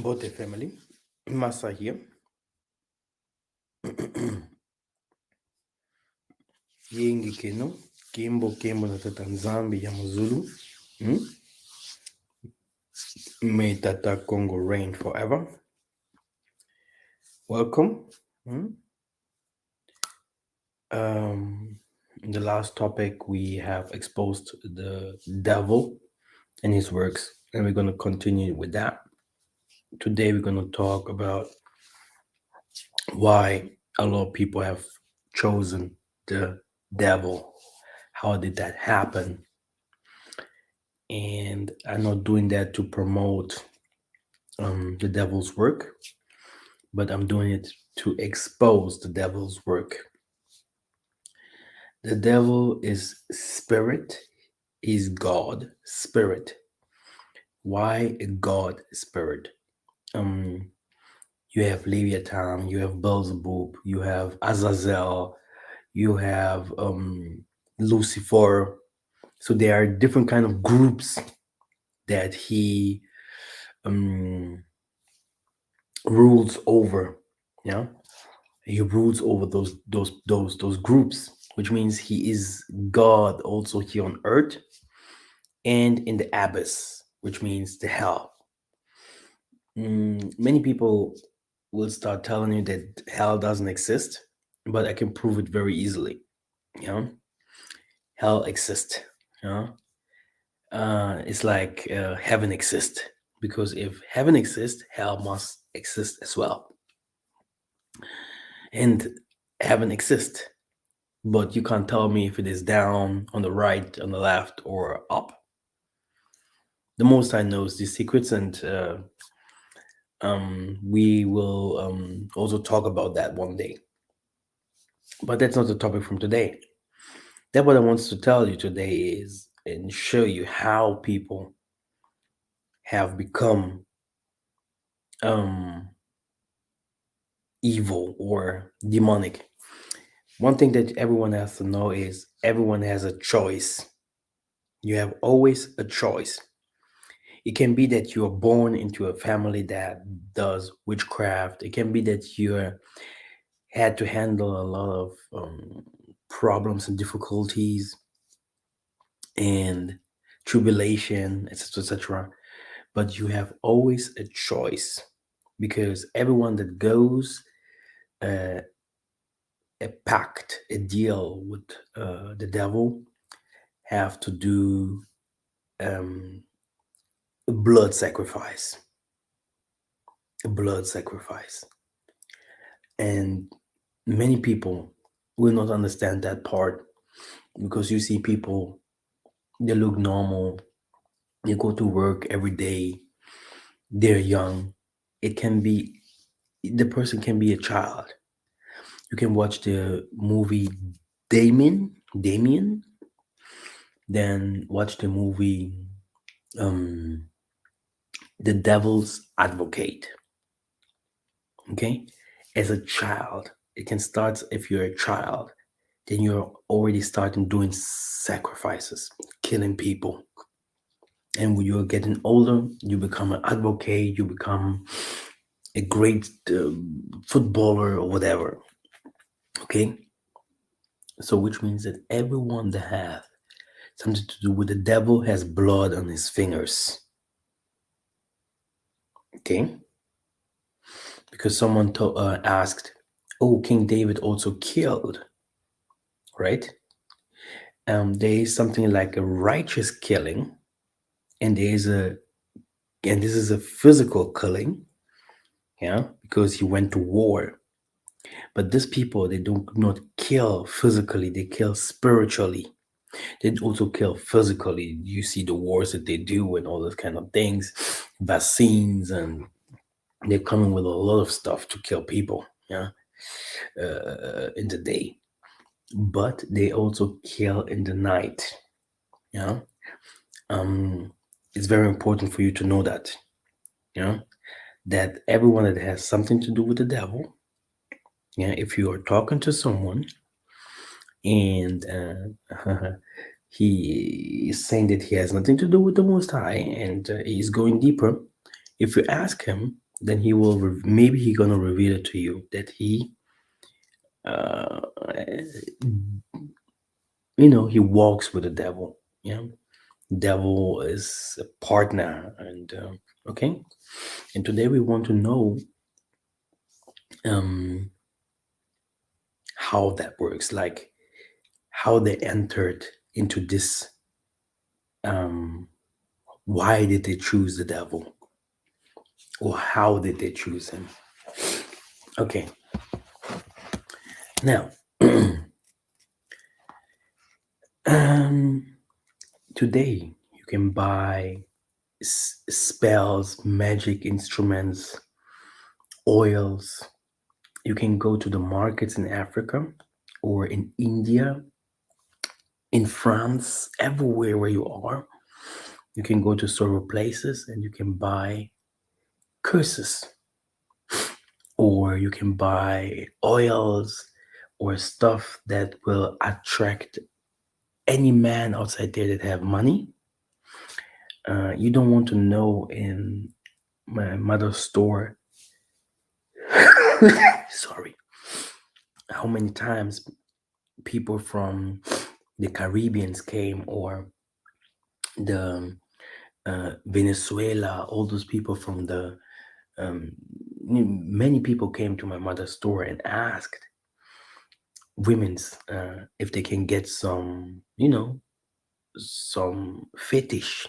Bote family, Massa here. Yengi keno, Kimbo na Tatanzambi ya Mazulu. May Tata Congo reign forever. Welcome. In the last topic, we have exposed the devil and his works, and we're going to continue with that. Today, we're going to talk about why a lot of people have chosen the devil. How did that happen? And I'm not doing that to promote the devil's work, but I'm doing it to expose the devil's work. The devil is spirit, is God, spirit. Why a God spirit? You have Leviathan, you have Beelzebub, you have Azazel, you have Lucifer. So there are different kind of groups that he rules over. Yeah, he rules over those groups, which means he is God also here on earth and in the abyss, which means the hell. Many people will start telling you that hell doesn't exist, but I can prove it very easily. You know, hell exists. You know, it's like heaven exists, because if heaven exists, hell must exist as well. And heaven exists, but you can't tell me if it is down, on the right, on the left, or up. The Most High knows these secrets, and we will also talk about that one day. But that's not the topic from today. That what I want to tell you today is and show you how people have become evil or demonic. One thing that everyone has to know is everyone has a choice. You have always a choice. It can be that you are born into a family that does witchcraft. It can be that you had to handle a lot of problems and difficulties and tribulation, etc., etc. But you have always a choice, because everyone that goes a pact, a deal with the devil, have to do a blood sacrifice. A blood sacrifice. And many people will not understand that part, because you see people, they look normal, they go to work every day, they're young. It can be, the person can be a child. You can watch the movie Damien, then watch the movie The Devil's Advocate. Okay? As a child, it can start if you're a child, then you're already starting doing sacrifices, killing people. And when you're getting older, you become an advocate, you become a great footballer or whatever. Okay? So, which means that everyone that has something to do with the devil has blood on his fingers. Okay? Because someone asked, oh, King David also killed, right? There is something like a righteous killing, and this is a physical killing, yeah, because he went to war. But these people, they do not kill physically, they kill spiritually. They also kill physically. You see the wars that they do and all those kind of things, vaccines, and they're coming with a lot of stuff to kill people, yeah, in the day. But they also kill in the night, yeah. It's very important for you to know that, yeah, that everyone that has something to do with the devil, yeah, if you are talking to someone and he is saying that he has nothing to do with the Most High and he's going deeper, if you ask him, then he will maybe he gonna reveal it to you that he uh he walks with the devil. Yeah, devil is a partner. And okay, and today we want to know um how that works, like how they entered into this. um why did they choose the devil, or how did they choose him? Okay, now um today you can buy spells, magic instruments, oils. You can go to the markets in Africa or in India, in France, everywhere where you are. You can go to several places and you can buy curses, or you can buy oils or stuff that will attract any man outside there that have money. You don't want to know in my mother's store. Sorry, how many times people from the Caribbeans came, or the Venezuela, all those people from the um, many people came to my mother's store and asked women's if they can get some, some fetish,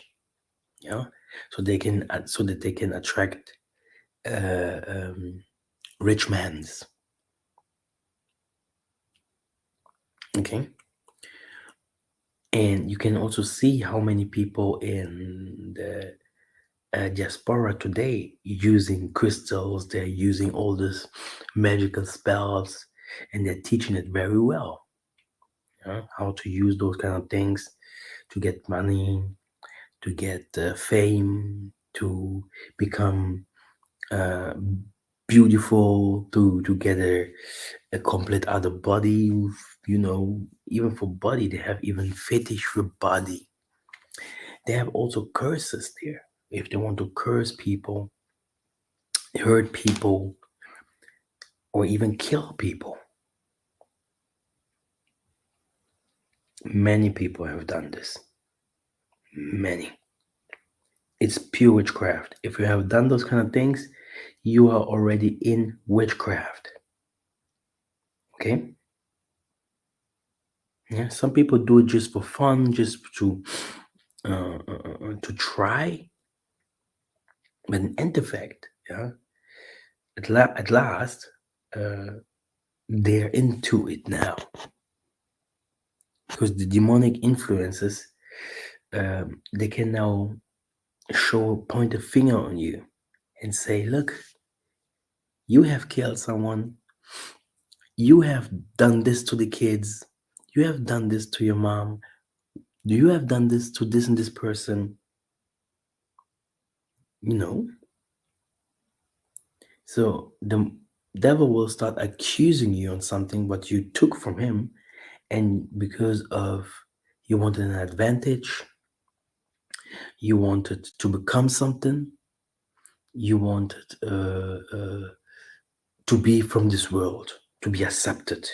yeah, so they can so that they can attract uh, um, rich mans. Okay, and you can also see how many people in the diaspora today using crystals. They're using all this magical spells, and they're teaching it very well. How to use those kind of things to get money, to get fame, to become uh, beautiful, to get a complete other body. You know, even for body, they have even fetish for body. They have also curses there. If they want to curse people, hurt people, or even kill people. Many people have done this. Many. It's pure witchcraft. If you have done those kind of things, you are already in witchcraft. Okay? Yeah. Some people do it just for fun, just to try. But in end effect, yeah, at last, uh, they're into it now, because the demonic influences, they can now point a finger on you and say, look, you have killed someone, you have done this to the kids, you have done this to your mom, you have done this to this and this person, you know. So the devil will start accusing you on something what you took from him, and because of you wanted an advantage, you wanted to become something, you wanted to be from this world, to be accepted,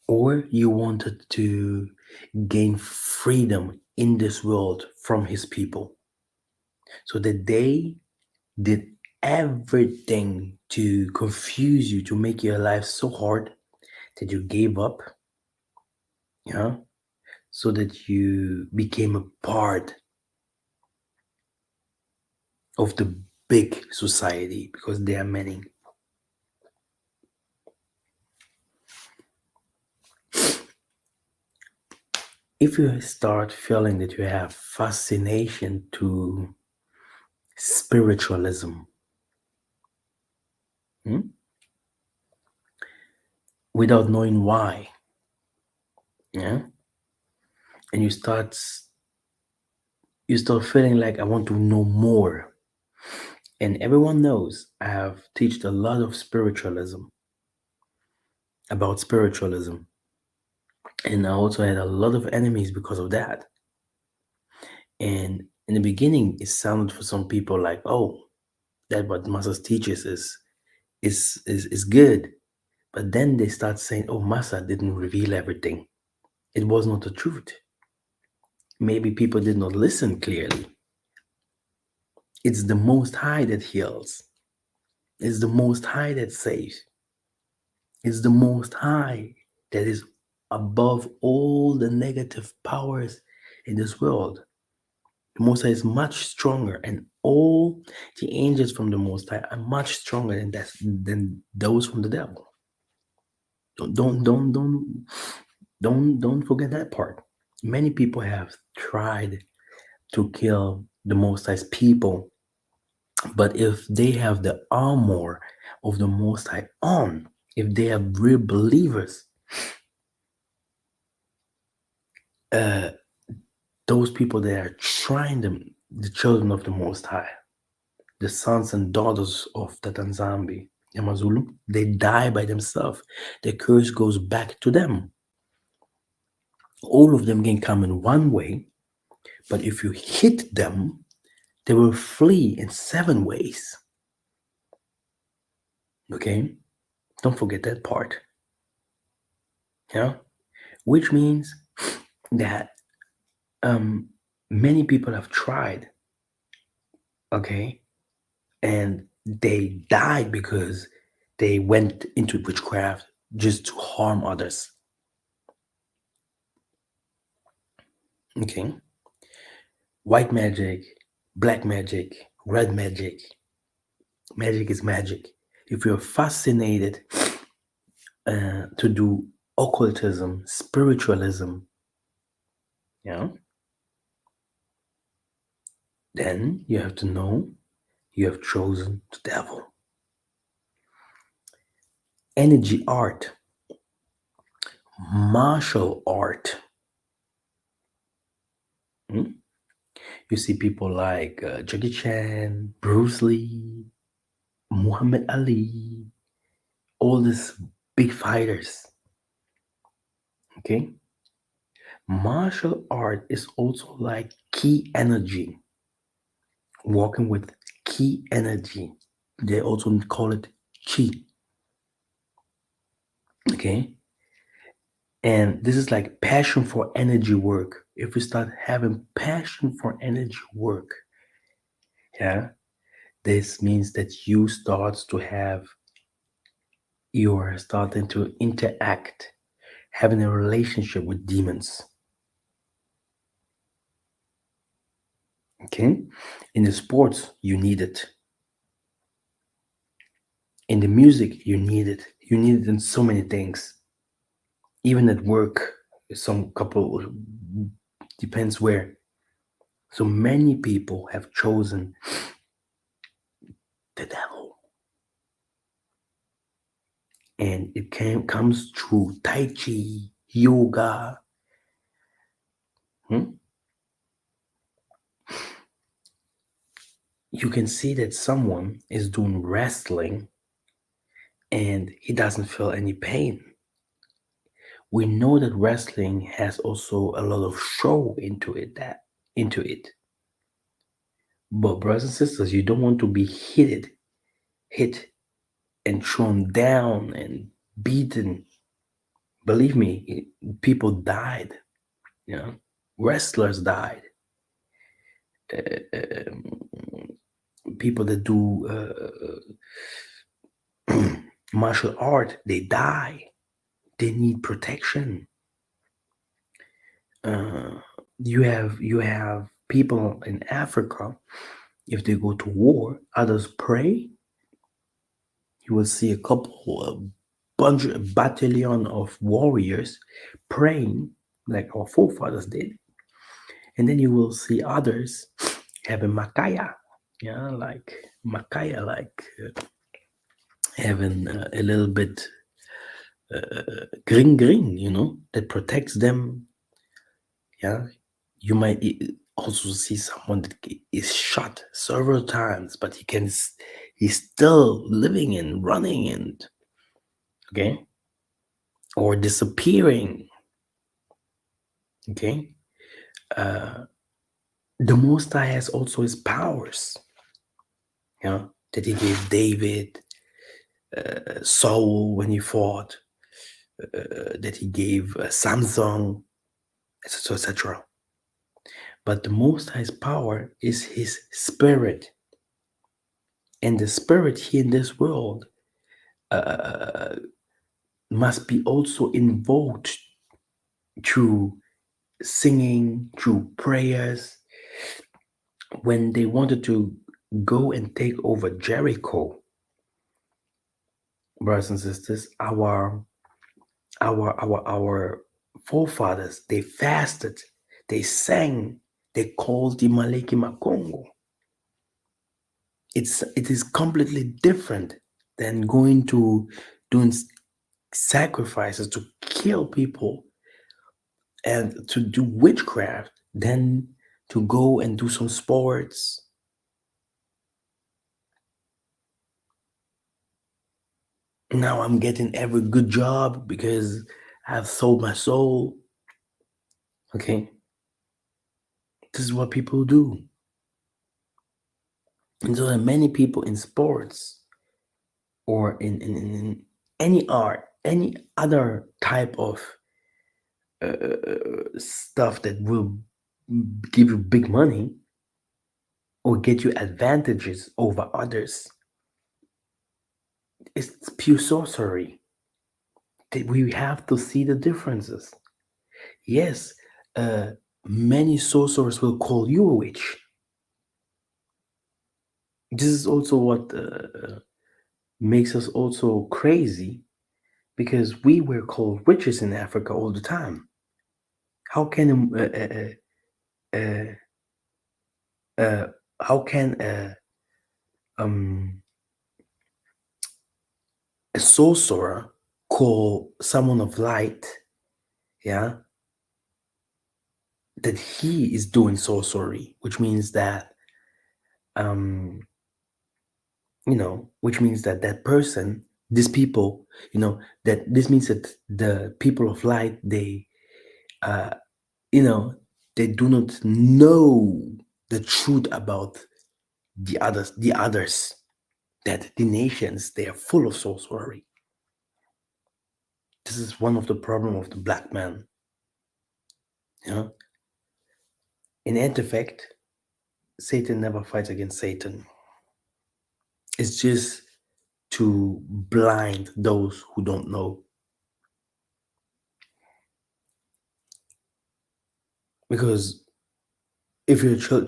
or you wanted to gain freedom in this world from his people, so that they did everything to confuse you, to make your life so hard that you gave up, yeah, so that you became a part of the big society, because there are many. If you start feeling that you have fascination to spiritualism, hmm, without knowing why, yeah, and you start feeling like I want to know more. And everyone knows I have taught a lot of spiritualism, and I also had a lot of enemies because of that. And in the beginning, it sounded for some people like, oh, That what Masa's teaches is good. But then they start saying, oh, Masa didn't reveal everything. It was not the truth. Maybe people did not listen clearly. It's the Most High that heals. It's the Most High that saves. It's the Most High that is above all the negative powers in this world. The Most High is much stronger, and all the angels from the Most High are much stronger than those from the devil. Don't forget that part. Many people have tried to kill the Most High's people, but if they have the armor of the Most High on, if they are real believers, uh, those people that are trying them, the children of the Most High, the sons and daughters of the Tanzambi, Yamazulu, they die by themselves. The curse goes back to them. All of them can come in one way, but if you hit them, they will flee in 7 ways. Okay? Don't forget that part. Yeah? Which means that um, many people have tried, okay, and they died because they went into witchcraft just to harm others. Okay, white magic, black magic, red magic. Magic is magic. If you're fascinated to do occultism, spiritualism, yeah, then you have to know you have chosen the devil. Energy art, martial art. Hmm? You see people like Jackie Chan, Bruce Lee, Muhammad Ali, all these big fighters. Okay, martial art is also like key energy, working with key energy. They also call it chi. Okay, and this is like passion for energy work. If we start having passion for energy work, yeah, this means that you start to have, you are starting to interact, having a relationship with demons. Okay, in the sports you need it, in the music you need it, you need it in so many things, even at work. Some couple, depends where. So many people have chosen the devil, and comes through tai chi, yoga. Hmm? You can see that someone is doing wrestling and he doesn't feel any pain. We know that wrestling has also a lot of show into it. But brothers and sisters, you don't want to be hit and thrown down and beaten. Believe me, people died. You know, wrestlers died. People that do martial art, they die. They need protection. Uh, you have people in Africa. If they go to war, others pray. You will see a couple, a battalion of warriors praying like our forefathers did, and then you will see others having makaya, yeah, like makaya, like having a little bit green green, that protects them. Yeah, you might also see someone that is shot several times, but he's still living and running and okay, or disappearing. Okay, uh, the Most High has also his powers. Yeah, that he gave David, Saul when he fought, that he gave Samson, etc., etc. But the Most High's power is his spirit. And the spirit here in this world must be also invoked through singing, through prayers. When they wanted to go and take over Jericho, brothers and sisters, our forefathers, they fasted, they sang, they called the Maleki Makongo. It is completely different than going to doing sacrifices to kill people and to do witchcraft, then to go and do some sports. Now I'm getting every good job because I've sold my soul. Okay, this is what people do. And so there are many people in sports or in any art, any other type of stuff that will give you big money or get you advantages over others. It's pure sorcery. We have to see the differences. Yes, uh, many sorcerers will call you a witch. This is also what makes us also crazy because we were called witches in Africa all the time. How can uh, how can um, a sorcerer call someone of light, yeah, that he is doing sorcery, which means that um, which means that that person, these people, that this means that the people of light, uh, you know, they do not know the truth about the others, that the nations, they are full of sorcery. This is one of the problem of the black man. You know, in effect, Satan never fights against Satan. It's just to blind those who don't know. Because if you're a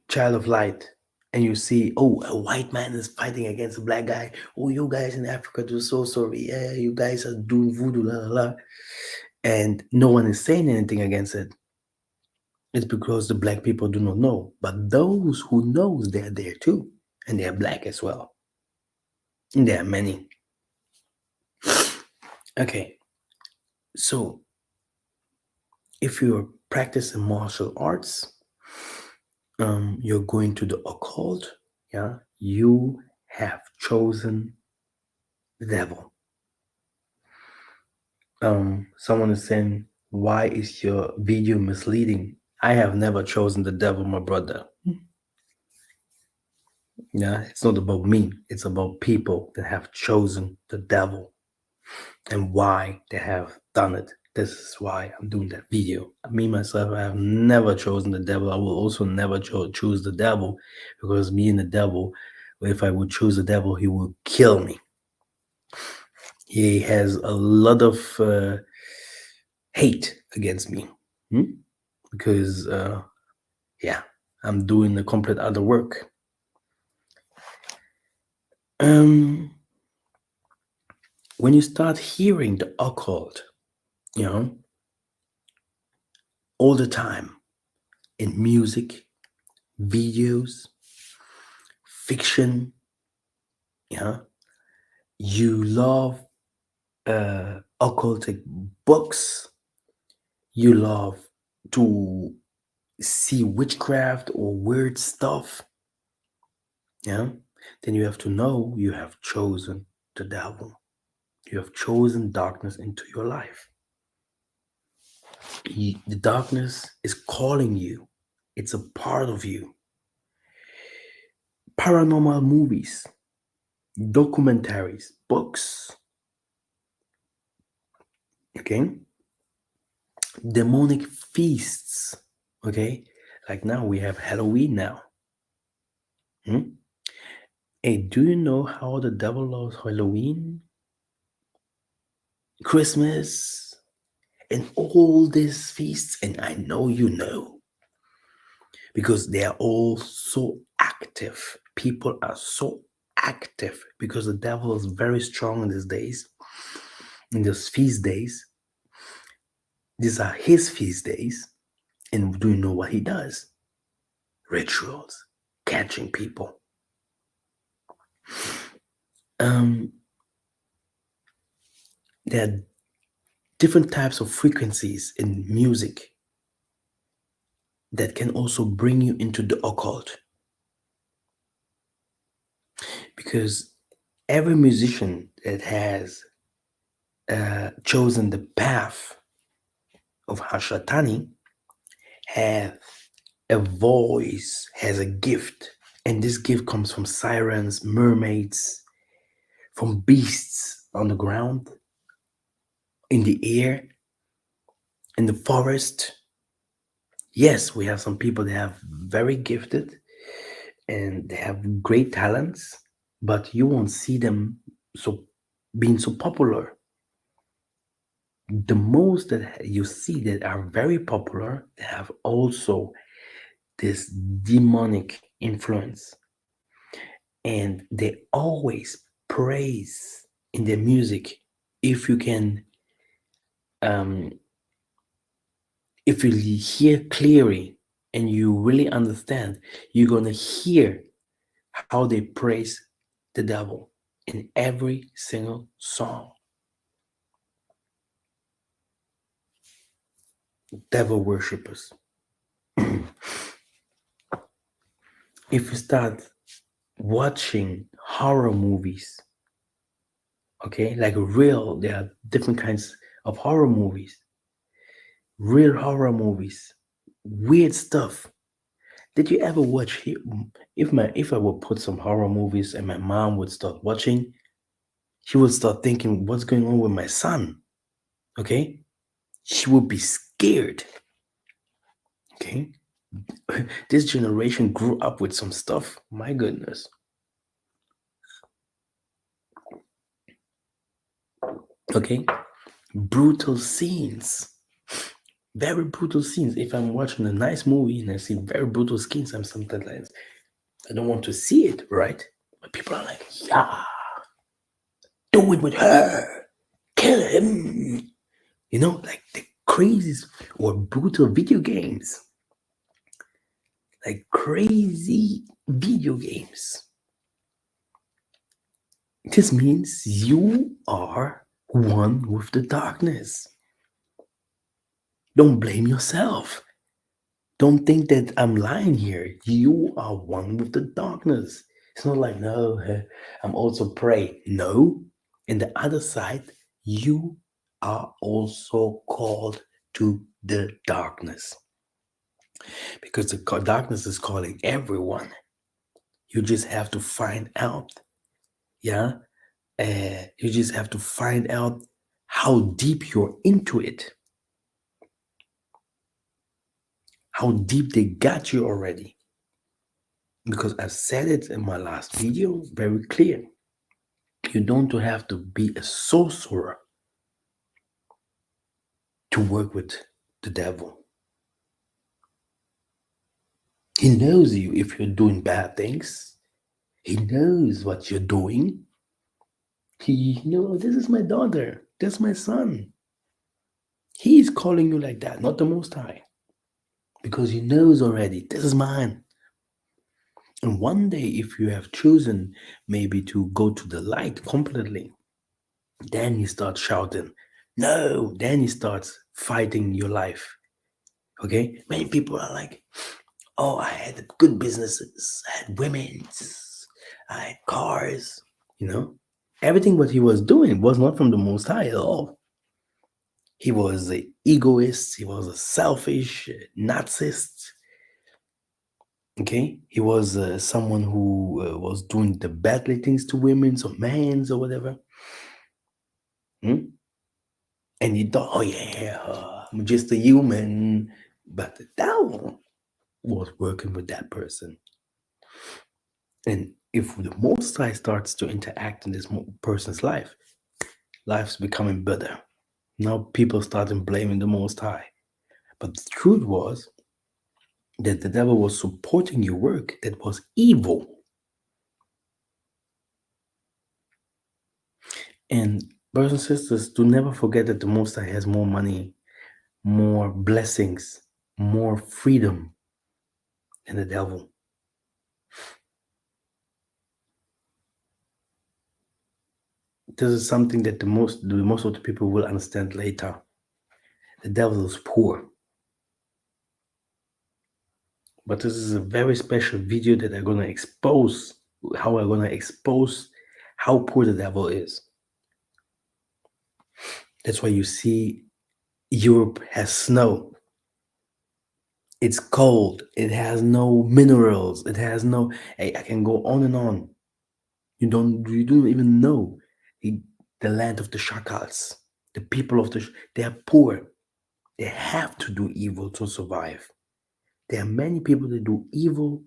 child of light and you see, oh, a white man is fighting against a black guy, oh, you guys in Africa do so sorry, yeah, you guys are doing voodoo, la la la, and no one is saying anything against it, it's because the black people do not know. But those who knows, they're there too, and they're black as well. And there are many. Okay, so if you're practicing martial arts, you're going to the occult, yeah, you have chosen the devil. Someone is saying, why is your video misleading? I have never chosen the devil, my brother. Yeah, it's not about me, it's about people that have chosen the devil and why they have done it. This is why I'm doing that video. Me myself, I have never chosen the devil. I will also never choose the devil, because me and the devil, if I would choose the devil, he will kill me. He has a lot of hate against me, because yeah, I'm doing the complete other work. When you start hearing the occult, you know, all the time in music, videos, fiction, yeah, you love occultic books, you love to see witchcraft or weird stuff, yeah, then you have to know you have chosen the devil. You have chosen darkness into your life. The darkness is calling you, it's a part of you. Paranormal movies. documentaries, books, okay, demonic feasts, okay. Like now we have Halloween now. Hmm? Hey, do you know how the devil loves Halloween, Christmas, and all these feasts? And I know you know because they are all so active. People are so active because the devil is very strong in these days, in those feast days. These are his feast days. And do you know what he does? Rituals, catching people. Um, there are different types of frequencies in music that can also bring you into the occult because every musician that has chosen the path of Hashatani has a voice, has a gift, and this gift comes from sirens, mermaids, from beasts on the ground, in the air, in the forest. Yes, we have some people that have very gifted and they have great talents, but you won't see them so being so popular. The most that you see that are very popular have also this demonic influence, and they always praise in their music. If you can, um, if you hear clearly and you really understand, you're gonna hear how they praise the devil in every single song. Devil worshippers. If you start watching horror movies, okay, like real, there are different kinds of horror movies, real horror movies, weird stuff. Did you ever watch? If I would put some horror movies and my mom would start watching, she would start thinking, "What's going on with my son?" Okay, she would be scared. Okay, this generation grew up with some stuff. My goodness. Okay, brutal scenes, very brutal scenes. If I'm watching a nice movie and I see very brutal scenes, I'm sometimes like, I don't want to see it, right? But people are like, yeah, do it with her, kill him. Like the craziest or brutal video games, like crazy video games. This means you are one with the darkness. Don't blame yourself. Don't think that I'm lying here. You are one with the darkness. It's not like, no, I'm also prey. No. In the other side, you are also called to the darkness because the darkness is calling everyone. You just have to find out. Yeah. You just have to find out how deep you're into it, how deep they got you already. Because I said it in my last video very clear. You don't have to be a sorcerer to work with the devil. He knows you if you're doing bad things. He knows what you're doing. He knows this is my daughter, this is my son. He's calling you like that, not the Most High. Because he knows already, this is mine. And one day, if you have chosen maybe to go to the light completely, then he starts shouting, no, then he starts fighting your life. Okay? Many people are like, oh, I had good businesses, I had women's, I had cars, you know? Everything what he was doing was not from the Most High at all. He was an egoist, he was a selfish Nazist, Okay, he was someone who was doing the badly things to women or men or whatever. Hmm? And you thought, oh yeah, I'm just a human. But the devil was working with that person. And if the Most High starts to interact in this person's life, life's becoming better. Now people started blaming the Most High. But the truth was that the devil was supporting your work that was evil. And brothers and sisters, do never forget that the Most High has more money, more blessings, more freedom than the devil. This is something that the most of the people will understand later. The devil is poor. But this is a very special video that I'm gonna expose how I'm gonna expose how poor the devil is. That's why you see Europe has snow. It's cold. It has no minerals. It has no. Hey, I can go on and on. You don't even know the, the land of the shakals. The people of they are poor. They have to do evil to survive. There are many people that do evil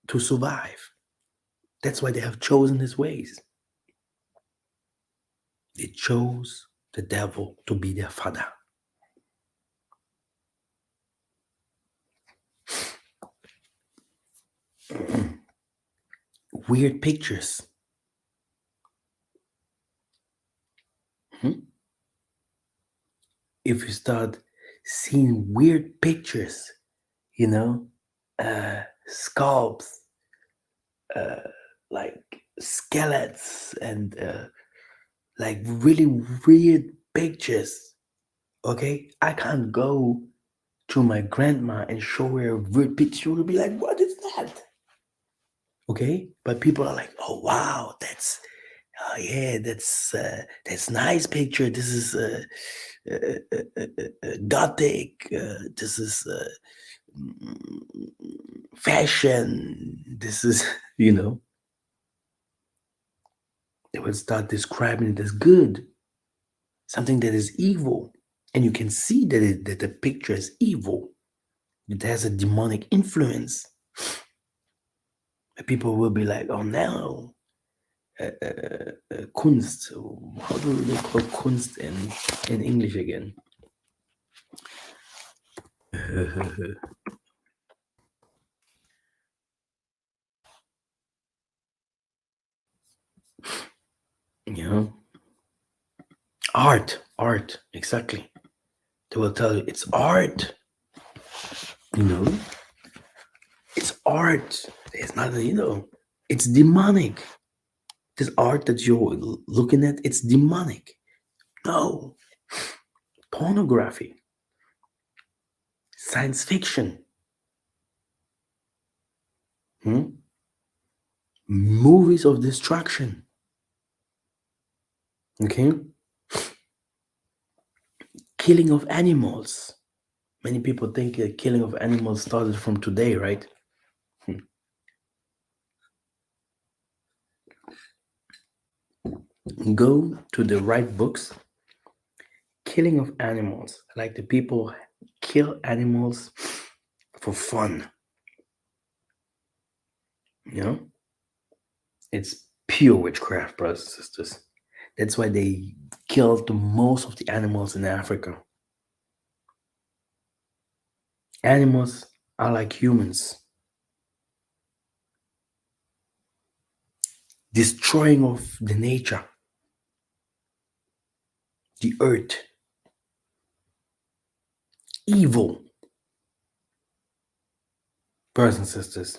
to survive. That's why they have chosen his ways. They chose the devil to be their father. Weird pictures. Hmm? If you start seeing weird pictures, you know, sculpts, like skeletons, and like really weird pictures. Okay, I can't go to my grandma and show her a weird picture. She will be like, "What is that?" Okay, but people are like, "Oh wow, oh yeah, that's nice picture. This is gothic. This is mm, fashion. This is you know." They will start describing it as good, something that is evil, and you can see that the picture is evil. It has a demonic influence. People will be like, "Oh no, Kunst. How do they call Kunst in English again?" You know, art, exactly. They will tell you it's art. You know, it's art. It's not, it's demonic. This art that you're looking at, it's demonic. No, pornography, science fiction, hmm? Movies of destruction. Okay, killing of animals. Many people think the killing of animals started from today, right? Go to the right books. Killing of animals, like the people kill animals for fun. You know, it's pure witchcraft, brothers and sisters. That's why they killed the most of the animals in Africa. Animals are like humans, destroying of the nature, the earth, evil, brothers and sisters,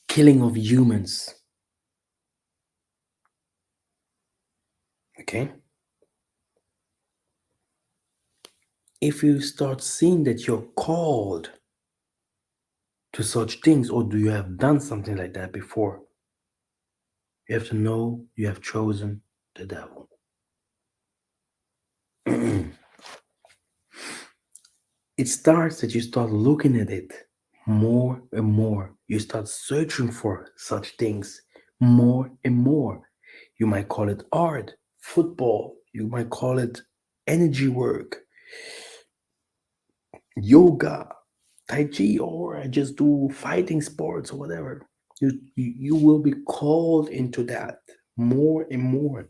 killing of humans. Okay? If you start seeing that you're called to such things, or do you have done something like that before, you have to know you have chosen the devil. It starts that you start looking at it more and more. You start searching for such things more and more. You might call it art, football, you might call it energy work, yoga, tai chi, or I just do fighting sports or whatever. You will be called into that more and more.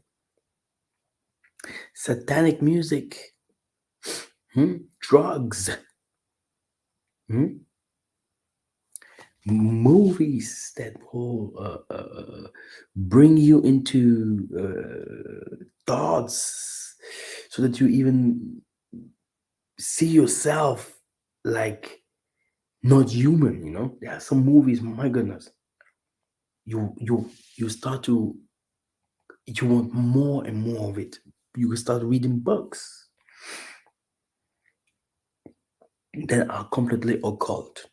Satanic music, drugs, hmm, movies that will bring you into thoughts so that you even see yourself like not human. There are some movies, my goodness, you start to, you want more and more of it. You can start reading books that are completely occult.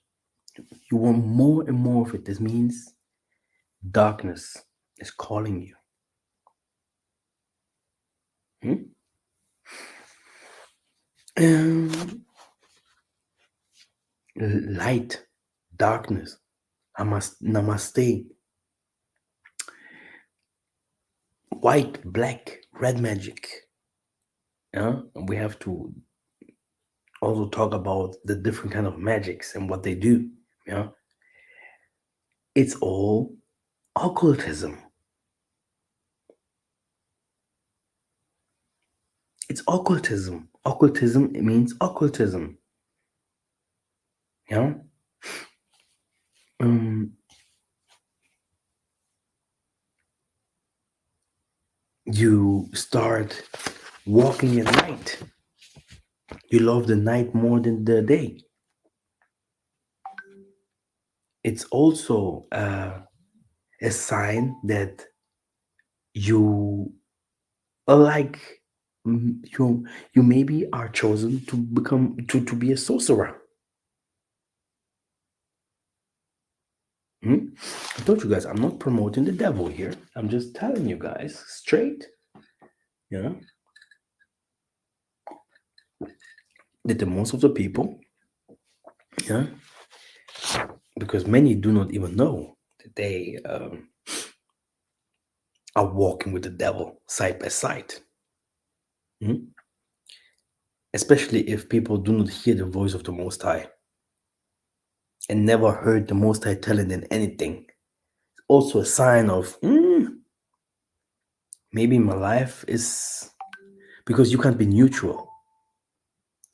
You want more and more of it. This means darkness is calling you. Hmm? Um, Light, darkness, namaste, white, black, red magic. Yeah? We have to also talk about the different kind of magics and what they do. Yeah, it's all occultism. It's occultism. Occultism, it means occultism. Yeah. Um, you start walking at night. You love the night more than the day. It's also a sign that you are like, you maybe are chosen to become to be a sorcerer. Hmm? I told you guys I'm not promoting the devil here. I'm just telling you guys straight, you know, that the most of the people, yeah, because many do not even know that they are walking with the devil side by side. Hmm? Especially if people do not hear the voice of the Most High and never heard the Most High telling them anything. Also a sign of maybe my life is, because you can't be neutral.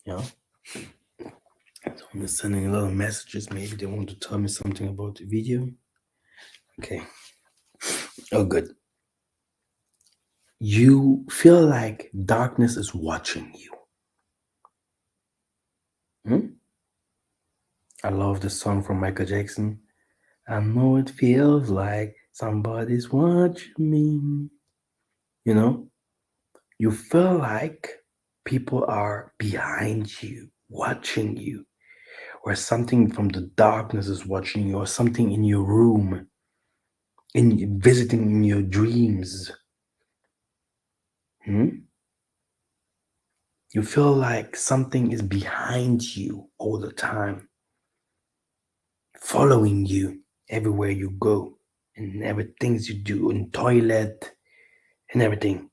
You know, someone is sending a lot of messages. Maybe they want to tell me something about the video. Okay. Oh, good. You feel like darkness is watching you. Hmm? I love the song from Michael Jackson. I know it feels like somebody's watching me. You know, you feel like people are behind you, watching you, or something from the darkness is watching you, or something in your room, in visiting in your dreams. Hmm? You feel like something is behind you all the time, following you everywhere you go, and everything you do in toilet and everything.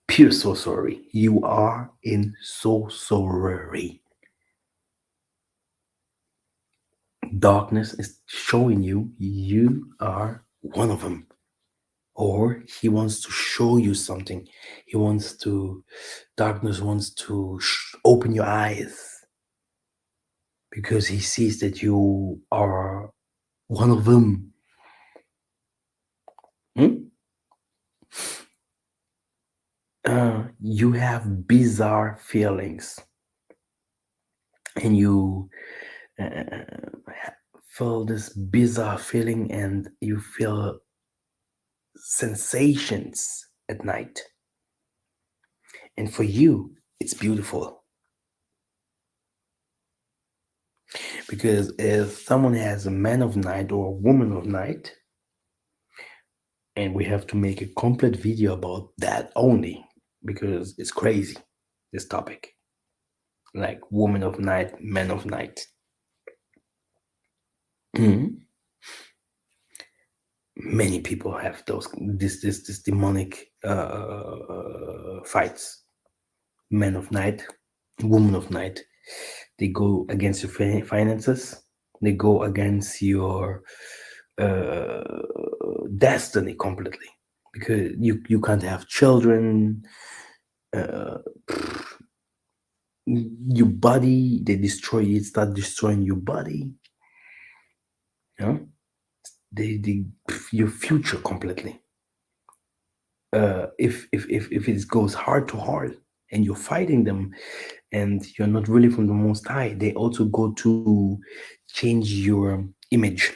Pure sorcery. You are in sorcery. Darkness is showing you are one of them. Or he wants to show you something. He wants to, darkness wants to open your eyes because he sees that you are one of them. Hmm? You have bizarre feelings and you feel this bizarre feeling and you feel sensations at night. And for you, it's beautiful because if someone has a man of night or a woman of night, and we have to make a complete video about that only because it's crazy, this topic. like woman of night, man of night. Mhm. Many people have those this demonic fights. Man of night, woman of night. They go against your finances. They go against your uh, destiny completely because you can't have children. Uh, your body, they destroy it. Start destroying your body. You know, they your future completely. If it goes heart to heart and you're fighting them and you're not really from the most high, they also go to change your image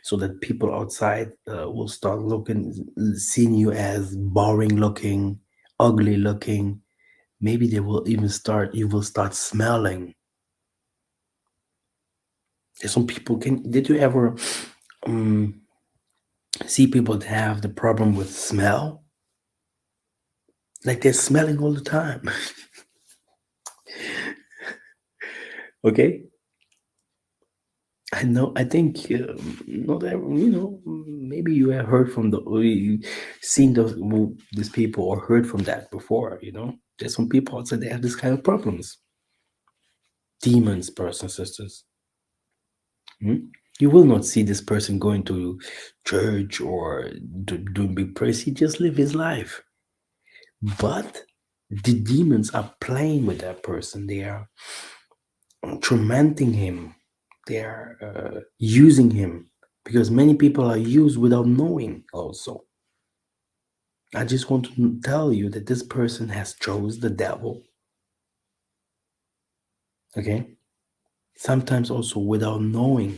so that people outside will start looking seeing you as boring looking, ugly looking. Maybe they will even start you will start smelling. There's some people can did you ever um, see people that have the problem with smell, like they're smelling all the time? Okay, I know. I think not every, maybe you have heard from the or you seen these people or heard from that before. There's some people outside they have this kind of problems. Demons, brothers and sisters. Hmm? You will not see this person going to church or doing big prayers. He just live his life, but the demons are playing with that person. They are tormenting him. They are using him because many people are used without knowing also. I just want to tell you that this person has chose the devil. Okay, sometimes also without knowing.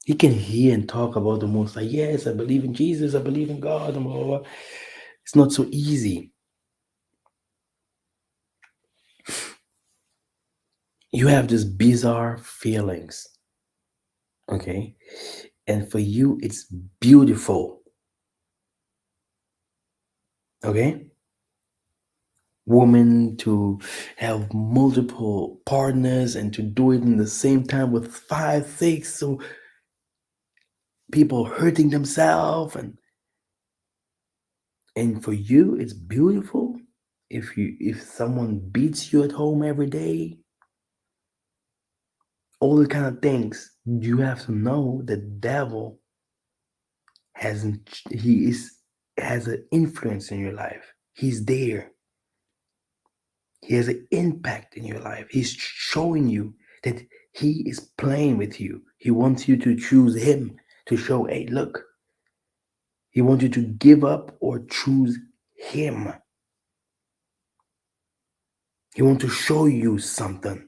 He can hear and talk about the most like, yes, I believe in Jesus, I believe in God, and blah, blah, blah. It's not so easy. You have these bizarre feelings. Okay, and for you it's beautiful. Okay, woman to have multiple partners and to do it in the same time with five, six, so people hurting themselves, and for you it's beautiful. If someone beats you at home every day, all the kind of things, you have to know the devil hasn't he is has an influence in your life. He's there. He has an impact in your life. He's showing you that he is playing with you. He wants you to choose him to show, hey, look, he wants you to give up or choose him. He wants to show you something.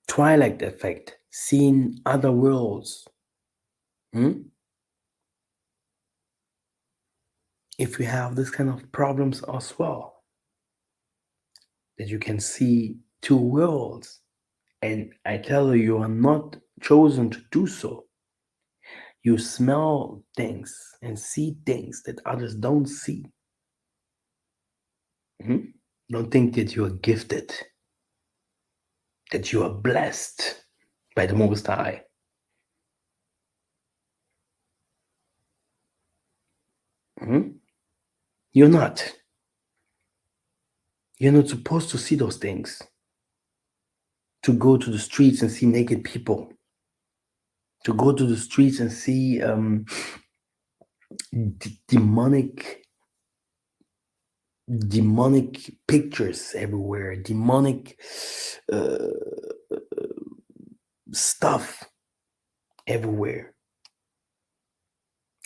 Twilight effect, seeing other worlds. Hmm? If you have this kind of problems as well, that you can see two worlds, and I tell you, you are not chosen to do so. You smell things and see things that others don't see. Mhm. Don't think that you are gifted, that you are blessed by the Most High. Mhm. You're not. You're not supposed to see those things. To go to the streets and see naked people. To go to the streets and see demonic pictures everywhere, demonic uh, stuff everywhere.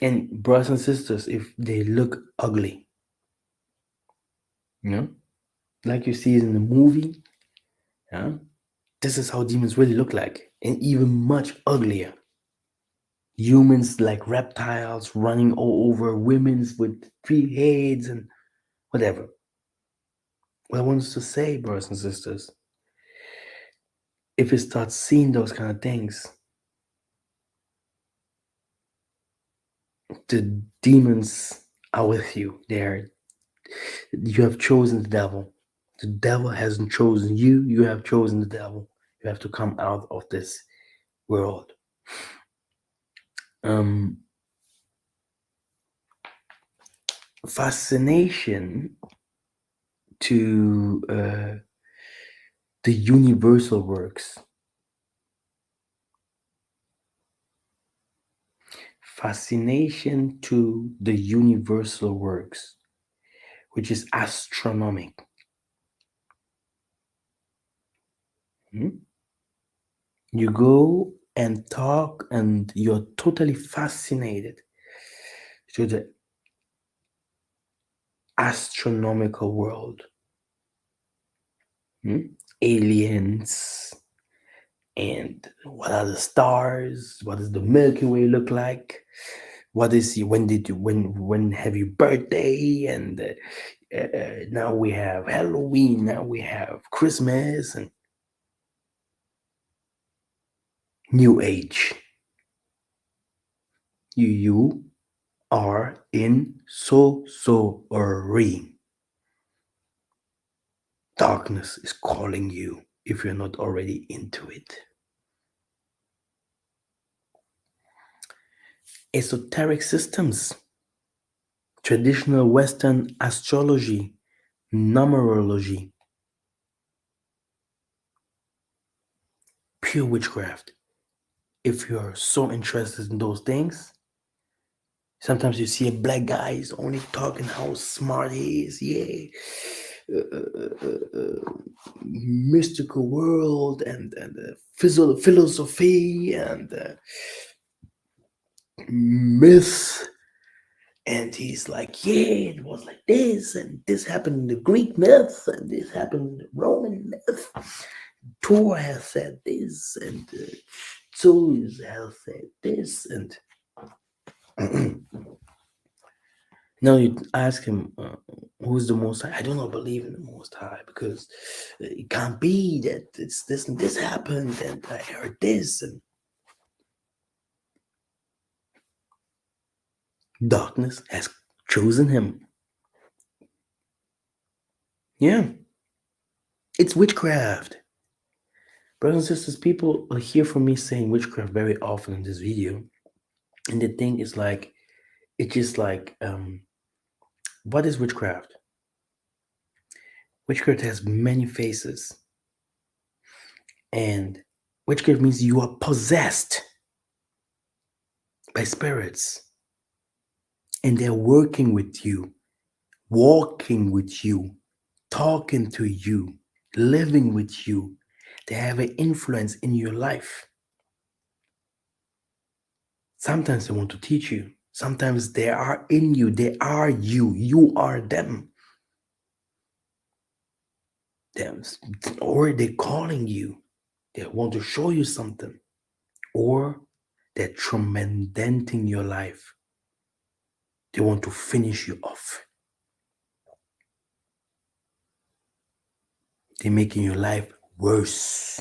And brothers and sisters, if they look ugly, you know, like you see it in the movie, yeah, this is how demons really look like, and even much uglier. Humans like reptiles running all over women's with three heads and whatever. What I want us to say, brothers and sisters, if we start seeing those kind of things, the demons are with you. You have chosen the devil. The devil hasn't chosen you. You have chosen the devil. You have to come out of this world. Um, Fascination to the universal works. Fascination to the universal works, which is astronomic. Hmm? You go and talk, and you're totally fascinated to the astronomical world. Hmm? Aliens, and what are the stars? What does the Milky Way look like? What is when have you birthday? And now we have Halloween. Now we have Christmas and New Age. You are in sorcery. Darkness is calling you if you're not already into it. Esoteric systems, traditional Western astrology, numerology, pure witchcraft. If you're so interested in those things, sometimes you see a black guy is only talking how smart he is. Yeah, mystical world and philosophy and myth. And he's like, yeah, it was like this, and this happened in the Greek myth, and this happened in the Roman myth. Thor has said this, and Zeus has said this, and now you ask him, who's the most high? I do not believe in the most high because it can't be that it's this and this happened, and I heard this, and darkness has chosen him. Yeah, it's witchcraft. Brothers and sisters, people hear from me saying witchcraft very often in this video. And the thing is like, it's just like, what is witchcraft? Witchcraft has many faces. And witchcraft means you are possessed by spirits. And they're working with you, walking with you, talking to you, living with you. They have an influence in your life. Sometimes they want to teach you. Sometimes they are in you. They are you. You are them. Them, or they're calling you. They want to show you something. Or they're tremendenting your life. They want to finish you off. They're making your life worse.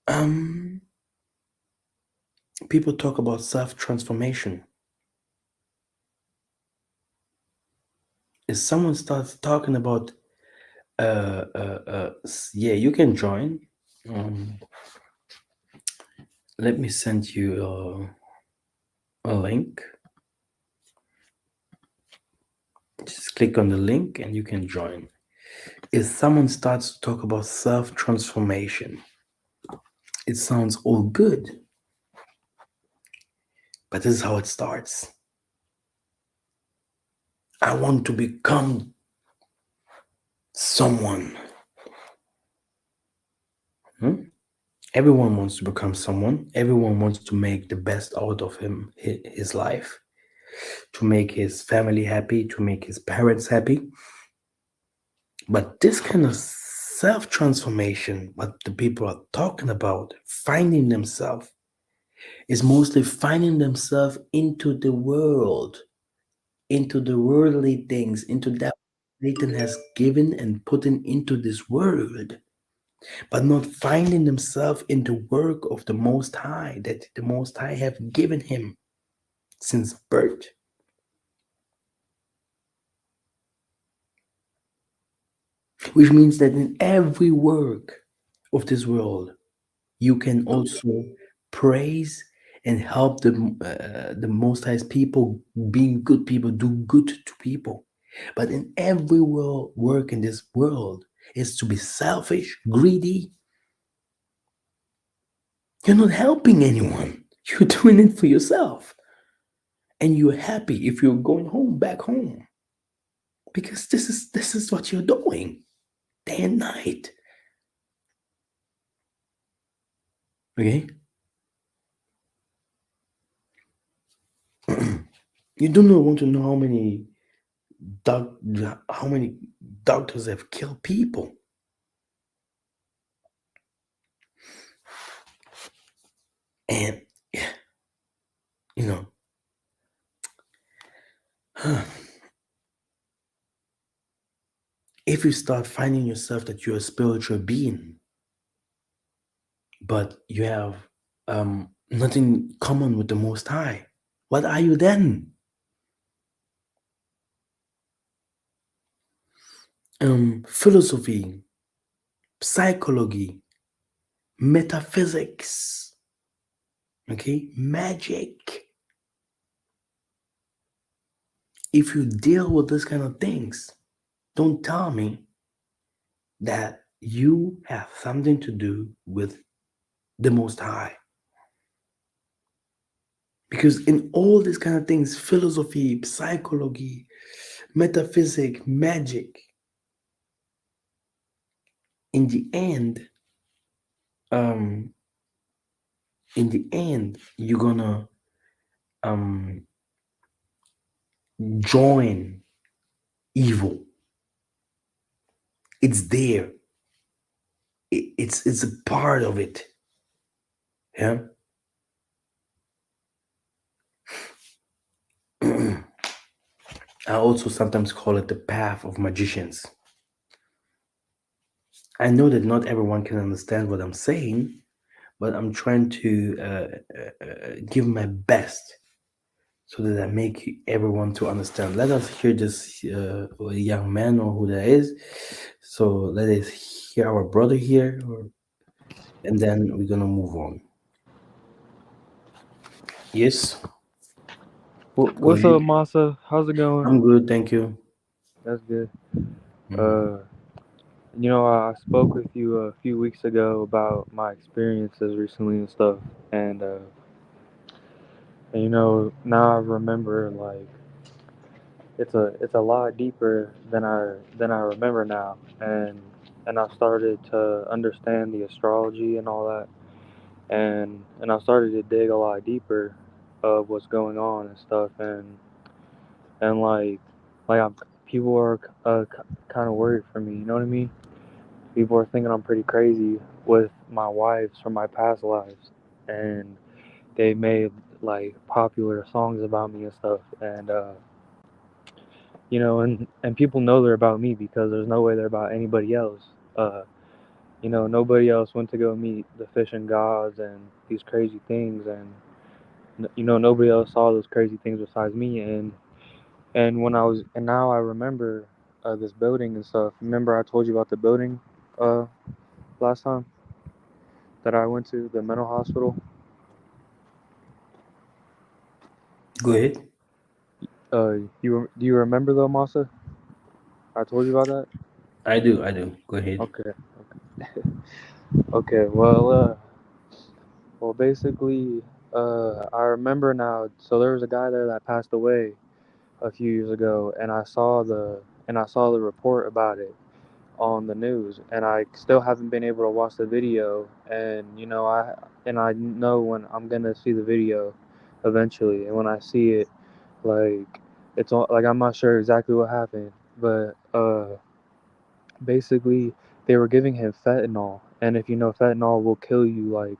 Um, People talk about self-transformation. If someone starts talking about yeah, you can join. Um, Let me send you a link. Just click on the link and you can join. If someone starts to talk about self transformation, it sounds all good, but this is how it starts. I want to become someone. Hmm? Everyone wants to become someone. Everyone wants to make the best out of his life, to make his family happy, to make his parents happy. But this kind of self transformation, what the people are talking about, finding themselves, is mostly finding themselves into the world, into the worldly things, into that Satan has given and put into this world. but not finding themselves in the work of the Most High that the Most High have given him since birth. Which means that in every work of this world, you can also praise and help the Most High's people, being good people, do good to people. But in every work in this world is to be selfish, greedy. You're not helping anyone. You're doing it for yourself. And you're happy if you're going home, back home. Because this is what you're doing day and night. Okay? You do not want to know doc, how many doctors have killed people. And you know, if you start finding yourself that you're a spiritual being, but you have nothing common with the Most High, what are you then? Philosophy, psychology, metaphysics, okay, magic. If you deal with these kind of things, don't tell me that you have something to do with the Most High. Because in all these kind of things, philosophy, psychology, metaphysics, magic, in the end, um, you're gonna um join evil. It's there. It's a part of it. Yeah. I also sometimes call it the path of magicians. I know that not everyone can understand what I'm saying, but I'm trying to give my best so that I make everyone to understand. Let us hear this young man or who that is. So let us hear our brother here, and then we're gonna move on. Yes, go What's ahead. up, Masa? How's it going? I'm good, thank you. That's good. Mhm. Uh, I spoke with you a few weeks ago about my experiences recently and stuff, and now I remember like it's a lot deeper than I remember now, and I started to understand the astrology and all that, and I started to dig a lot deeper of what's going on and stuff, and people are kind of worried for me. You know what I mean? People are thinking I'm pretty crazy with my wives from my past lives, and they made like popular songs about me and stuff, and people know they're about me because there's no way they're about anybody else. Uh, Nobody else went to go meet the fishing gods and these crazy things, and nobody else saw those crazy things besides me, and now I remember this building and stuff. Remember I told you about the building uh last time that I went to, the mental hospital. Go ahead. Do you remember though, Masa? I told you about that. I do, I do. Go ahead. Okay, okay. Well, basically, I remember now. So there was a guy there that passed away a few years ago, and I saw the report about it on the news, and I still haven't been able to watch the video. And I know when I'm gonna see the video eventually, and when I see it, like like I'm not sure exactly what happened, but basically they were giving him fentanyl, and if you know, fentanyl will kill you like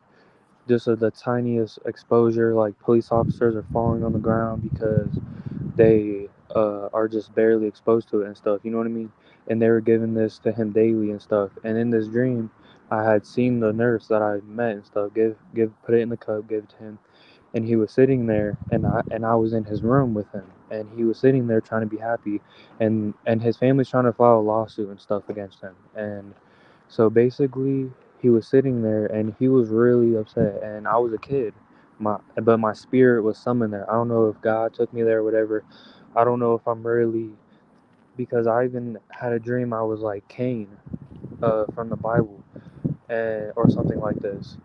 just at the tiniest exposure. Like police officers are falling on the ground because they are just barely exposed to it and stuff. You know what I mean? And they were giving this to him daily and stuff. And in this dream, I had seen the nurse that I met and stuff give put it in the cup, give it to him, and he was sitting there, and I was in his room with him, and he was sitting there trying to be happy, and his family's trying to file a lawsuit and stuff against him, and so basically he was sitting there and he was really upset, and I was a kid, but my spirit was summoned there. I don't know if God took me there or whatever. I don't know if I'm really, because I even had a dream I was like Cain, from the Bible, and or something like this.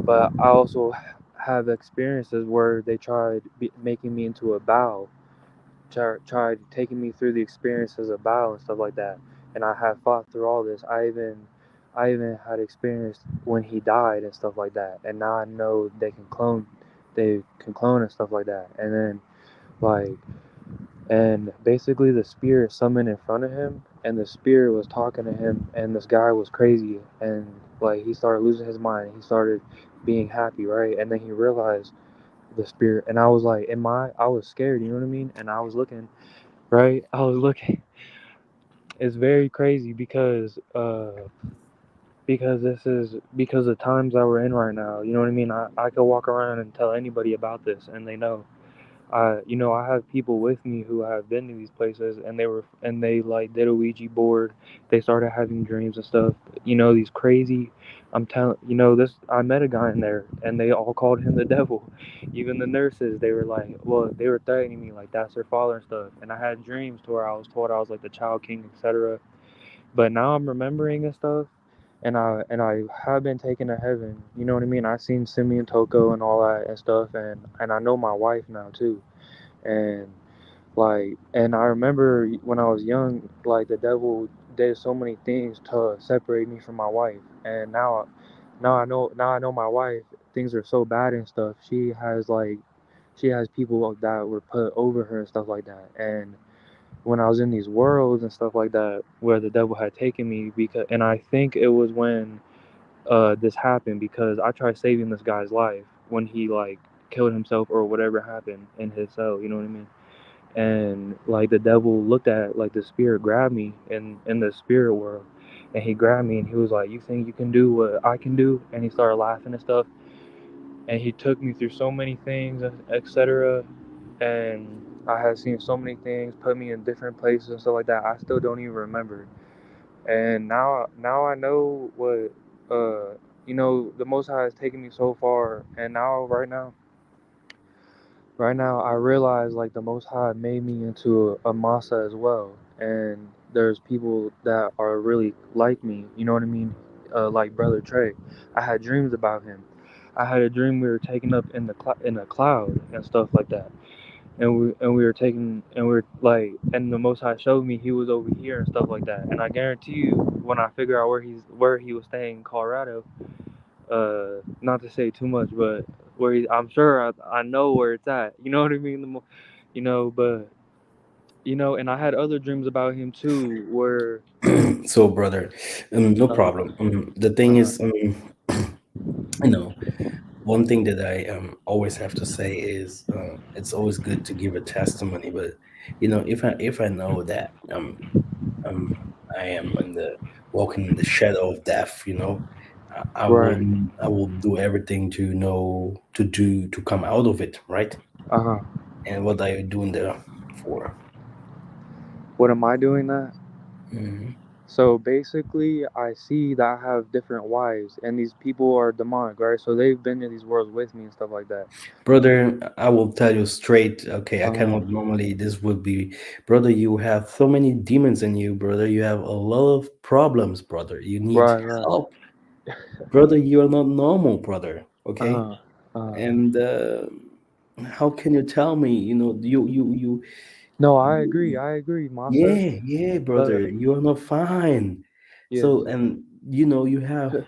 But I also have experiences where they making me into a bow, tried taking me through the experiences of bow and stuff like that. And I have fought through all this. I even had experience when he died and stuff like that. And now I know they can clone and stuff like that. And then like, and basically the spirit summoned in front of him, and the spirit was talking to him, and this guy was crazy, and like he started losing his mind. He started being happy, right? And then he realized the spirit, and I was like, am I was scared, you know what I mean? And I was looking, right? I was looking. It's very crazy because this is because the times that we're in right now, you know what I mean? I could walk around and tell anybody about this and they know. I have people with me who have been to these places, and they like did a Ouija board. They started having dreams and stuff. These crazy. I'm telling this. I met a guy in there, and they all called him the devil. Even the nurses, they were like, well, they were threatening me like that's their father and stuff. And I had dreams to where I was told I was like the child king, etc. But now I'm remembering and stuff, and I have been taken to heaven. You know what I mean? I seen Simeon Toko and all that and stuff, and I know my wife now too, and and I remember when I was young, like the devil did so many things to separate me from my wife, and now I know my wife, things are so bad and stuff. She has people that were put over her and stuff like that. And when I was in these worlds and stuff like that where the devil had taken me, and I think it was when this happened, because I tried saving this guy's life when he like killed himself or whatever happened in his cell, you know what I mean? And like the devil looked at, like the spirit grabbed me in the spirit world, and he grabbed me and he was like, you think you can do what I can do? And he started laughing and stuff, and he took me through so many things, etc. And I had seen so many things, put me in different places and stuff like that. I still don't even remember. And now I know what the Most High has taken me so far, and now right now I realize like the Most High made me into a masa as well, and there's people that are really like me. You know what I mean? Like Brother Trey. I had dreams about him. I had a dream we were taken up in in a cloud and stuff like that, and we were taking and we were like, and the Most High showed me he was over here and stuff like that. And I guarantee you, when I figure out where he was staying in Colorado, not to say too much, but I'm sure I know where it's at. You know what I mean? But and I had other dreams about him too, where So, brother, no uh, problem. The thing uh, is, you know, one thing that I always have to say is it's always good to give a testimony. But if I know that um I am in the walking in the shadow of death, I will right, I will do everything to come out of it, right? uh, And what are you doing there for? what am I doing that? Hmm. So basically, I see that I have different wives, and these people are demonic, right? So they've been in these worlds with me and stuff like that. Brother, I will tell you straight. Okay, I Uh, cannot normally. This would be, brother. You have so many demons in you, brother. You have a lot of problems, brother. You need right, right. help, brother. You are not normal, brother. Okay, Uh, uh. and how can you tell me? No, You I agree, Masa. yeah, yeah, Uh, brother. You are not fine. yes. So, and you have.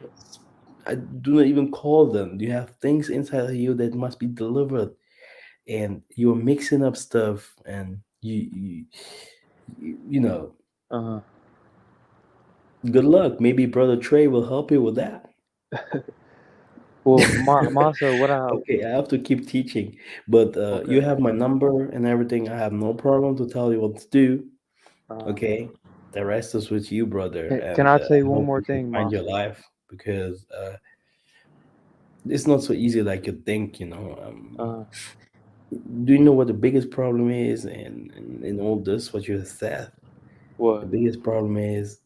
I do not even call them. You have things inside of you that must be delivered, and you're mixing up stuff, and you know, Uh, good luck. Maybe Brother Trey will help you with that. well, Masa, what I Okay, I have to keep teaching, but you okay. have my number and everything. I have no problem to tell you what to do. Uh, Okay, the rest is with you, brother, can and I I tell you one hope more you can thing, find your Masa? life. because it's not so easy like you think. Uh, Do you know what the biggest problem is in all this? What you said, the what? biggest problem is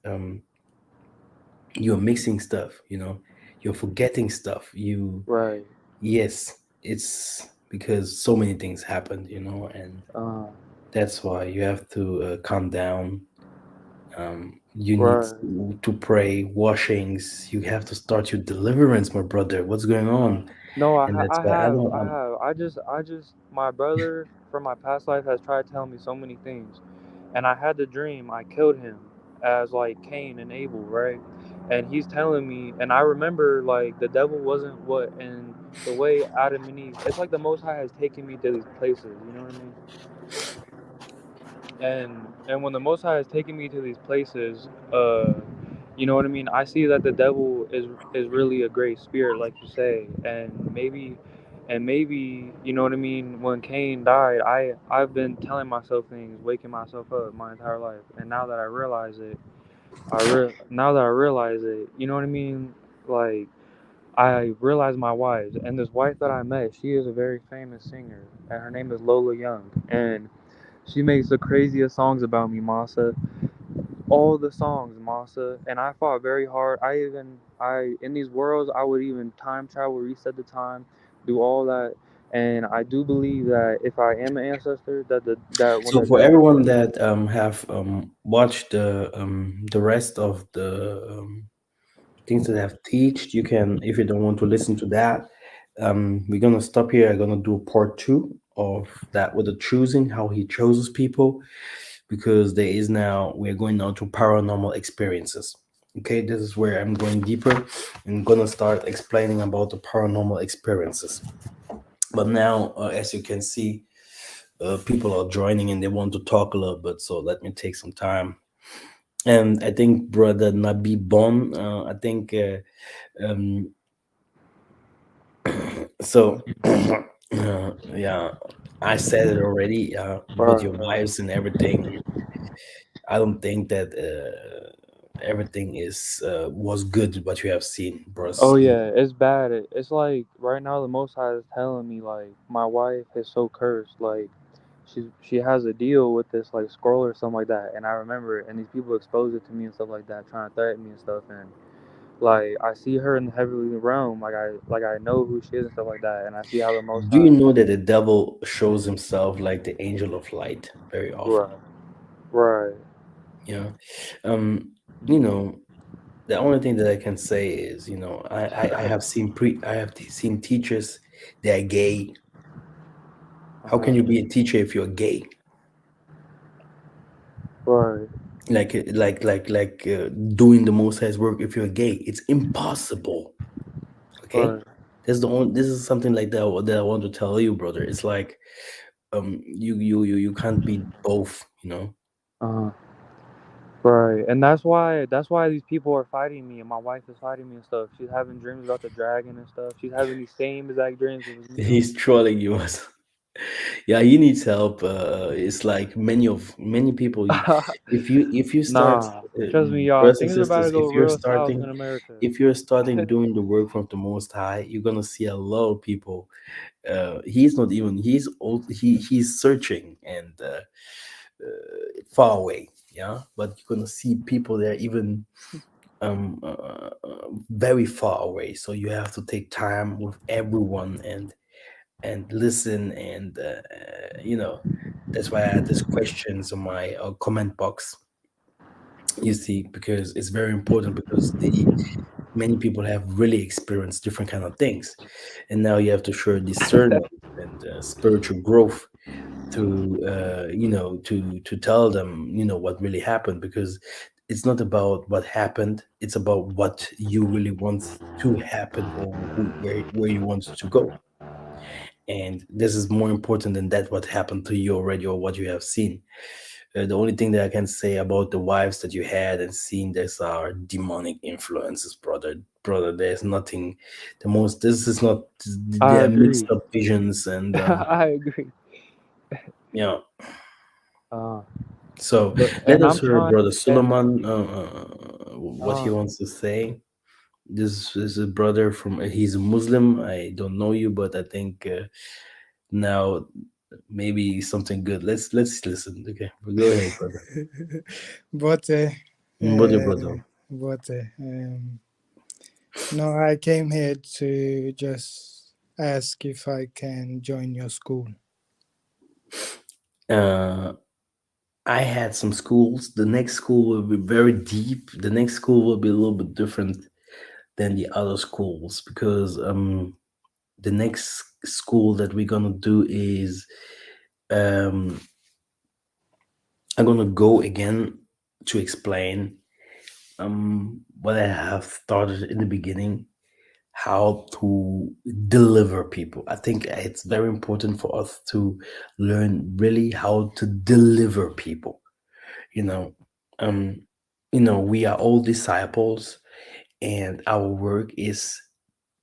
you're mixing stuff. You're forgetting stuff. Right. Yes, it's because so many things happened. And Uh, that's why you have to calm down. You need right. to pray washings. You have to start your deliverance, my brother. What's going on? No, And that's I why I have, don't. I have. My brother from my past life has tried telling me so many things, and I had the dream I killed him as like Cain and Abel, right? And he's telling me, and I remember like the devil wasn't what, and the way Adam and Eve, it's like the Most High has taken me to these places, you know what I mean? And when the Most High has taken me to these places, you know what I mean. I see that the devil is really a great spirit, like you say, and maybe you know what I mean. When Cain died, I've been telling myself things, waking myself up my entire life, and now that I realize it, now that I realize it, you know what I mean. Like I realize my wife, and this wife that I met, she is a very famous singer, and her name is Lola Young, and she makes the craziest songs about me, Masa. All the songs, Masa. And I fought very hard. In these worlds, I would even time travel, reset the time, do all that. And I do believe that if I am an ancestor, that when So the for devil everyone came, that have watched the rest of the things that I've teached, you can, if you don't want to listen to that, we're gonna stop here. I'm gonna do part two of that with the choosing, how he chooses people, because there is now we're going now to paranormal experiences. Okay, this is where I'm going deeper and gonna start explaining about the paranormal experiences. But now, as you can see, people are joining and they want to talk a little bit. So let me take some time. And I think brother Nabi Bon, I think um, so. Yeah, I said it already. With right, your right. wives and everything, I don't think that everything is was good what you have seen, bros. Oh yeah, it's bad. It's like right now the Most High is telling me like my wife is so cursed. Like she has a deal with this like scroll or something like that. And I remember it, and these people expose it to me and stuff like that, trying to threaten me and stuff. And like I see her in the heavenly realm, like I know who she is and stuff like that, and I see how the Most Do you High. know that the devil shows himself like the angel of light very often? Right, right, Yeah. Um, you know, the only thing that I can say is, I have seen seen teachers that are gay. How can uh-huh, you be a teacher if you're gay? right, Like doing the Most High's work if you're gay? It's impossible. Okay, right, this is something like that I want to tell you, brother. It's like you can't be both. uh-huh, right, and that's why these people are fighting me, and my wife is fighting me and stuff. She's having dreams about the dragon and stuff. She's having these same exact dreams with me. He's trolling you. Yeah, he needs help. It's like many people. If you start, Nah, trust me, y'all. brothers and Things are about to sisters, go real south in America. if you're starting doing the work from the Most High, you're gonna see a lot of people. He's not even. He's old. He's searching and far away. Yeah, but you're gonna see people there even very far away. So you have to take time with everyone and listen and that's why I had these questions on my comment box, you see, because it's very important because the many people have really experienced different kind of things, and now you have to show discernment and spiritual growth to to tell them what really happened, because it's not about what happened, it's about what you really want to happen, or where you want to go. And this is more important than that what happened to you already or what you have seen. The only thing that I can say about the wives that you had and seen, these are demonic influences, brother. There's nothing. The most, this is not, I they're mixed agree. up visions. And I agree. you know Uh, so but let and us I'm hear trying brother and Suleiman what he uh wants to say. This is a brother from. He's a Muslim. I don't know you, but I think now maybe something good. Let's listen. Okay, well, go ahead, brother. but Brother, brother. but no, I came here to just ask if I can join your school. Uh, I had some schools. The next school will be very deep. The next school will be a little bit different than the other schools because the next school that we're gonna do is um I'm gonna go again to explain what I have started in the beginning, how to deliver people. I think it's very important for us to learn really how to deliver people. You know, um, we are all disciples, and our work is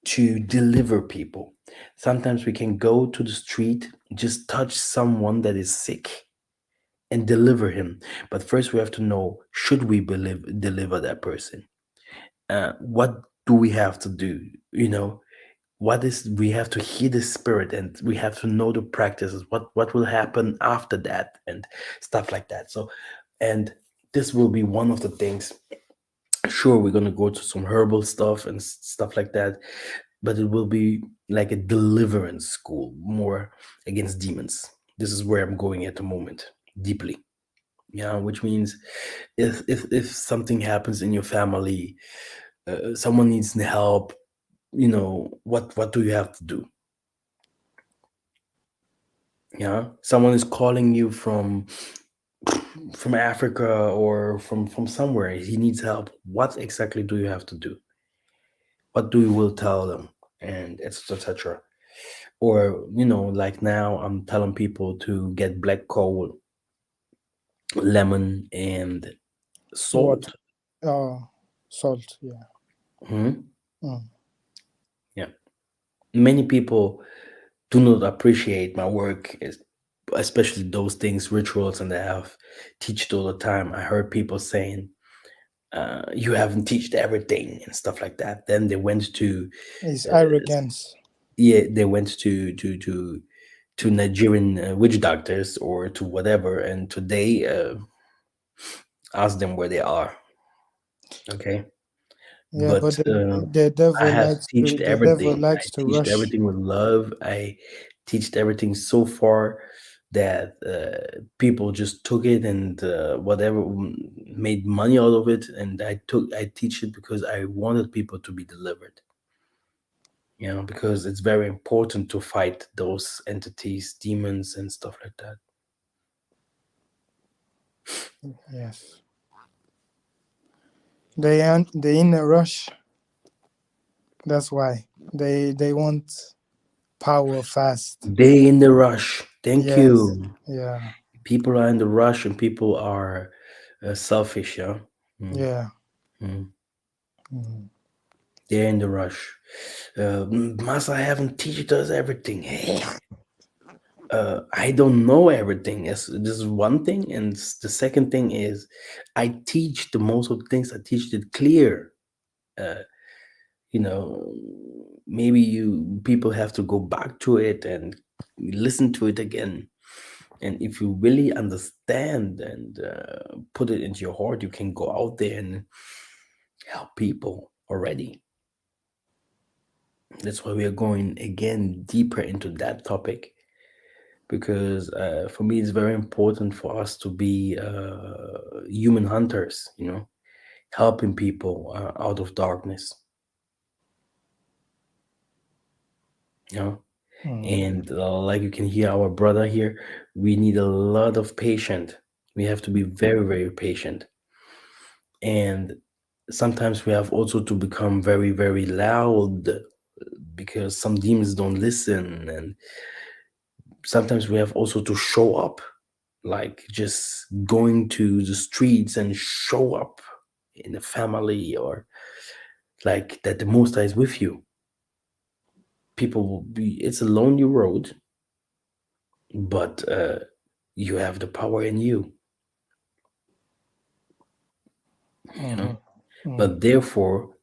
to deliver people. Sometimes we can go to the street, just touch someone that is sick and deliver him. But first, we have to know, should we deliver that person? What do we have to do? What is we have to hear the spirit, and we have to know the practices. What will happen after that, and stuff like that. So, and this will be one of the things. Sure, we're gonna go to some herbal stuff and stuff like that, but it will be like a deliverance school, more against demons. This is where I'm going at the moment, deeply. Yeah, which means if something happens in your family, someone needs help. What do you have to do? Yeah, someone is calling you from Africa or from somewhere. He needs help. What exactly do you have to do? What do you will tell them, and etc. etc. Or like now I'm telling people to get black coal, lemon, and What? salt. Salt. Yeah. Mhm. Mm. Yeah, many people do not appreciate my work, especially those things, rituals, and I have teach it all the time. I heard people saying, "You haven't teached everything" and stuff like that. Then they went to, It's uh, arrogance. yeah, they went to Nigerian witch doctors or to whatever, and today ask them where they are. Okay, Yeah, but but I have teached the devil everything. I likes to teached rush. everything with love. I teached everything so far that people just took it and whatever made money out of it. And I teach it because I wanted people to be delivered. Because it's very important to fight those entities, demons, and stuff like that. Yes. They in a rush. That's why they want power fast. They in the rush. Thank Yes. you. Yeah. People are in the rush, and people are selfish. Yeah. Mm, Yeah. mm. Mhm. They're in the rush. Masa haven't teach us everything. Hey, I don't know everything. This is one thing, and the second thing is, I teach the most of the things. I teach it clear. Uh, you know, maybe you people have to go back to it and listen to it again. And if you really understand and put it into your heart, you can go out there and help people already. That's why we are going again deeper into that topic because for me it's very important for us to be human hunters, helping people out of darkness, you know. Mhm. And like you can hear our brother here, we need a lot of patience. We have to be very, very patient. And sometimes we have also to become very, very loud because some demons don't listen. And sometimes we have also to show up, like just going to the streets and show up in the family, or like that the Most High is with you. People will be, it's a lonely road, but you have the power in you, you know. Mhm. Mhm. But therefore,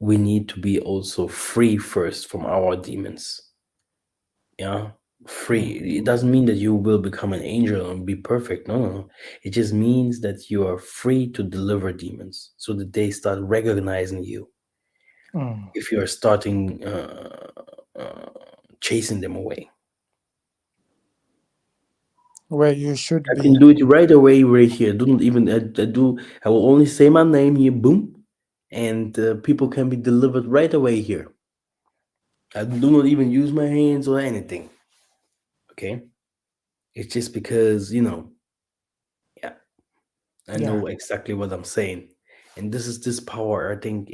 we need to be also free first from our demons. Yeah, Mm. free. It doesn't mean that you will become an angel and be perfect. No, no, no. It just means that you are free to deliver demons so that they start recognizing you Mm. if you are starting chasing them away. Where you should I can be. do it right away, right here. Do not even, I do, I will only say my name here, boom, and people can be delivered right away here. I do not even use my hands or anything. Okay? It's just because, yeah, I Yeah. know exactly what I'm saying. And this is this power. I think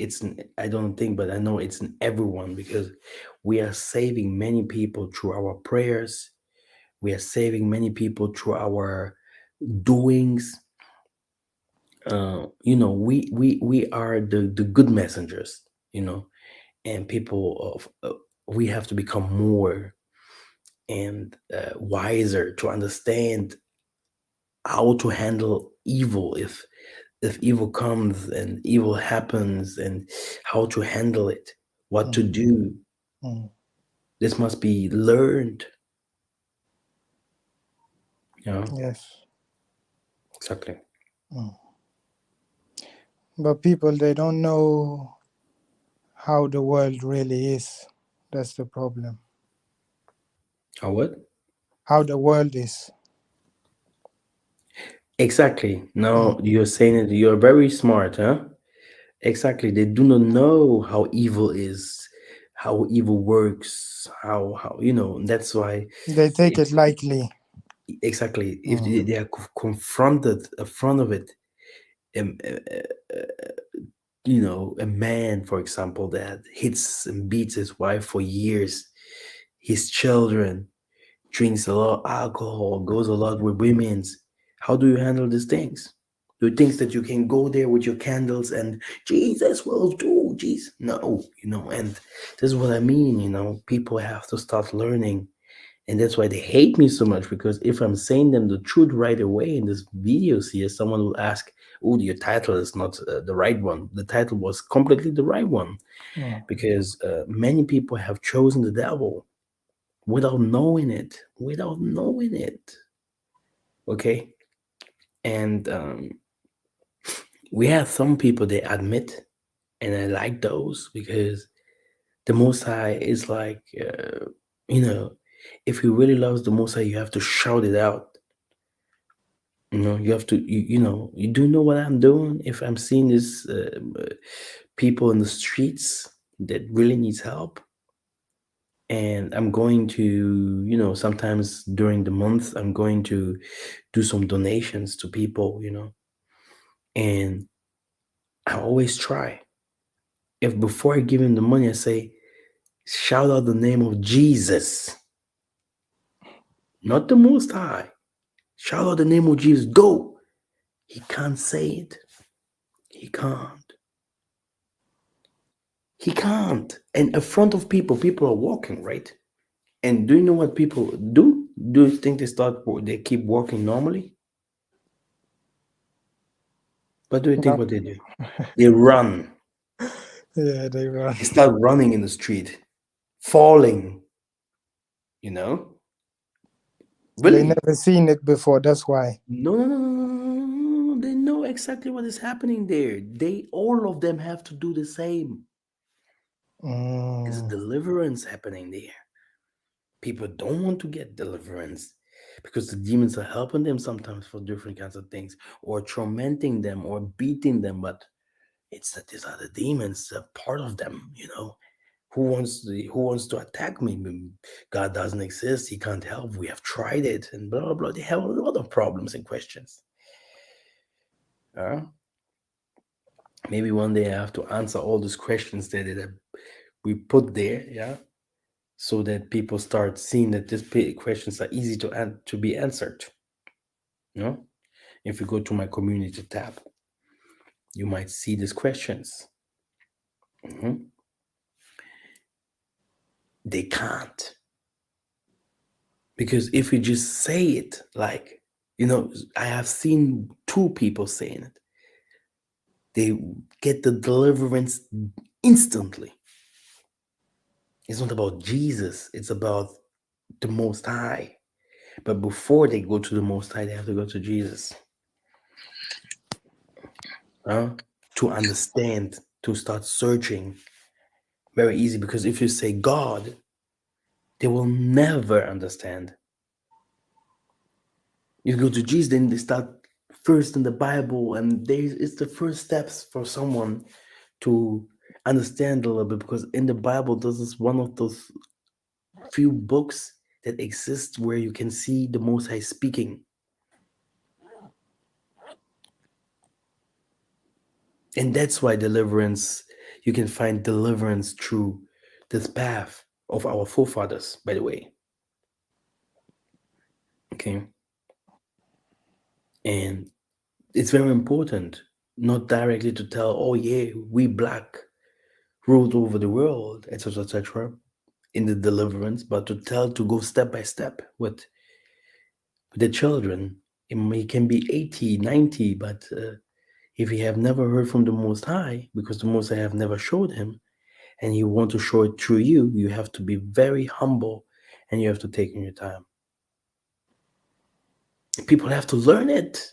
I don't think, but I know it's in everyone because we are saving many people through our prayers. We are saving many people through our doings. We are the good messengers, and people we have to become more and wiser to understand how to handle evil if evil comes and evil happens and how to handle it, what to Mm. do. Mm. This must be learned. Yes. Exactly. Mm. But people, they don't know how the world really is. That's the problem. How what? How the world is. Exactly. Mm. Now you're saying it, you're very smart, huh? Exactly. They do not know how evil is, how evil works, how that's why They take if it lightly. exactly if Mm. they are confronted in front of it, um, uh, a man, for example, that hits and beats his wife for years, his children, drinks a lot of alcohol, goes a lot with women's. How do you handle these things? Do you think that you can go there with your candles and Jesus will do, Jesus? No, and this is what I mean, people have to start learning. And that's why they hate me so much because if I'm saying them the truth right away in this videos here, someone will ask, "Oh, your title is not the right one." The title was completely the right one Mm. because many people have chosen the devil without knowing it, without knowing it. Okay, and we have some people they admit, and I like those because the Most High is like, you know, if you really love the Most High, you have to shout it out. You have to, you do know what I'm doing. If I'm seeing this people in the streets that really needs help, and I'm going to, sometimes during the month, I'm going to do some donations to people, and I always try. If before I give him the money, I say, shout out the name of Jesus, not the Most High. Shout out the name of Jesus. Go. He can't say it. He can't. He can't. And in front of people, people are walking, right? And do you know what people do? Do you think they keep walking normally? What do you think No. what they do? They run. Yeah, they run. They start running in the street, falling, you know? They Really? never seen it before. That's why. No, no, no, no, no, no, no, no, no. They know exactly what is happening there. All of them have to do the same. It's Mm. deliverance happening there. People don't want to get deliverance because the demons are helping them sometimes for different kinds of things or tormenting them or beating them. But it's that these are the demons, a part of them, who wants to attack me? God doesn't exist. He can't help. We have tried it and blah, blah, blah. They have a lot of problems and questions. Uh, Maybe one day I have to answer all those questions that we put there, yeah, so that people start seeing that these questions are easy to be answered. You know, if you go to my community tab, you might see these questions. Mhm. They can't because if you just say it, like I have seen two people saying it. They get the deliverance instantly. It's not about Jesus, it's about the Most High. But before they go to the Most High, they have to go to Jesus, huh? To understand, to start searching. Very easy, because if you say God, they will never understand. You go to Jesus, then they start first in the Bible, and it's the first steps for someone to understand a little bit, because in the Bible, this is one of those few books that exist where you can see the Most High speaking. And that's why deliverance, you can find deliverance through this path of our forefathers, by the way. Okay. And it's very important not directly to tell, oh, yeah, we black ruled over the world, etc., etc., in the deliverance, but to tell to go step by step with the children. It can be 80, 90, but if he have never heard from the Most High, because the Most High have never showed him, and you want to show it through you, you have to be very humble and you have to take in your time. People have to learn it.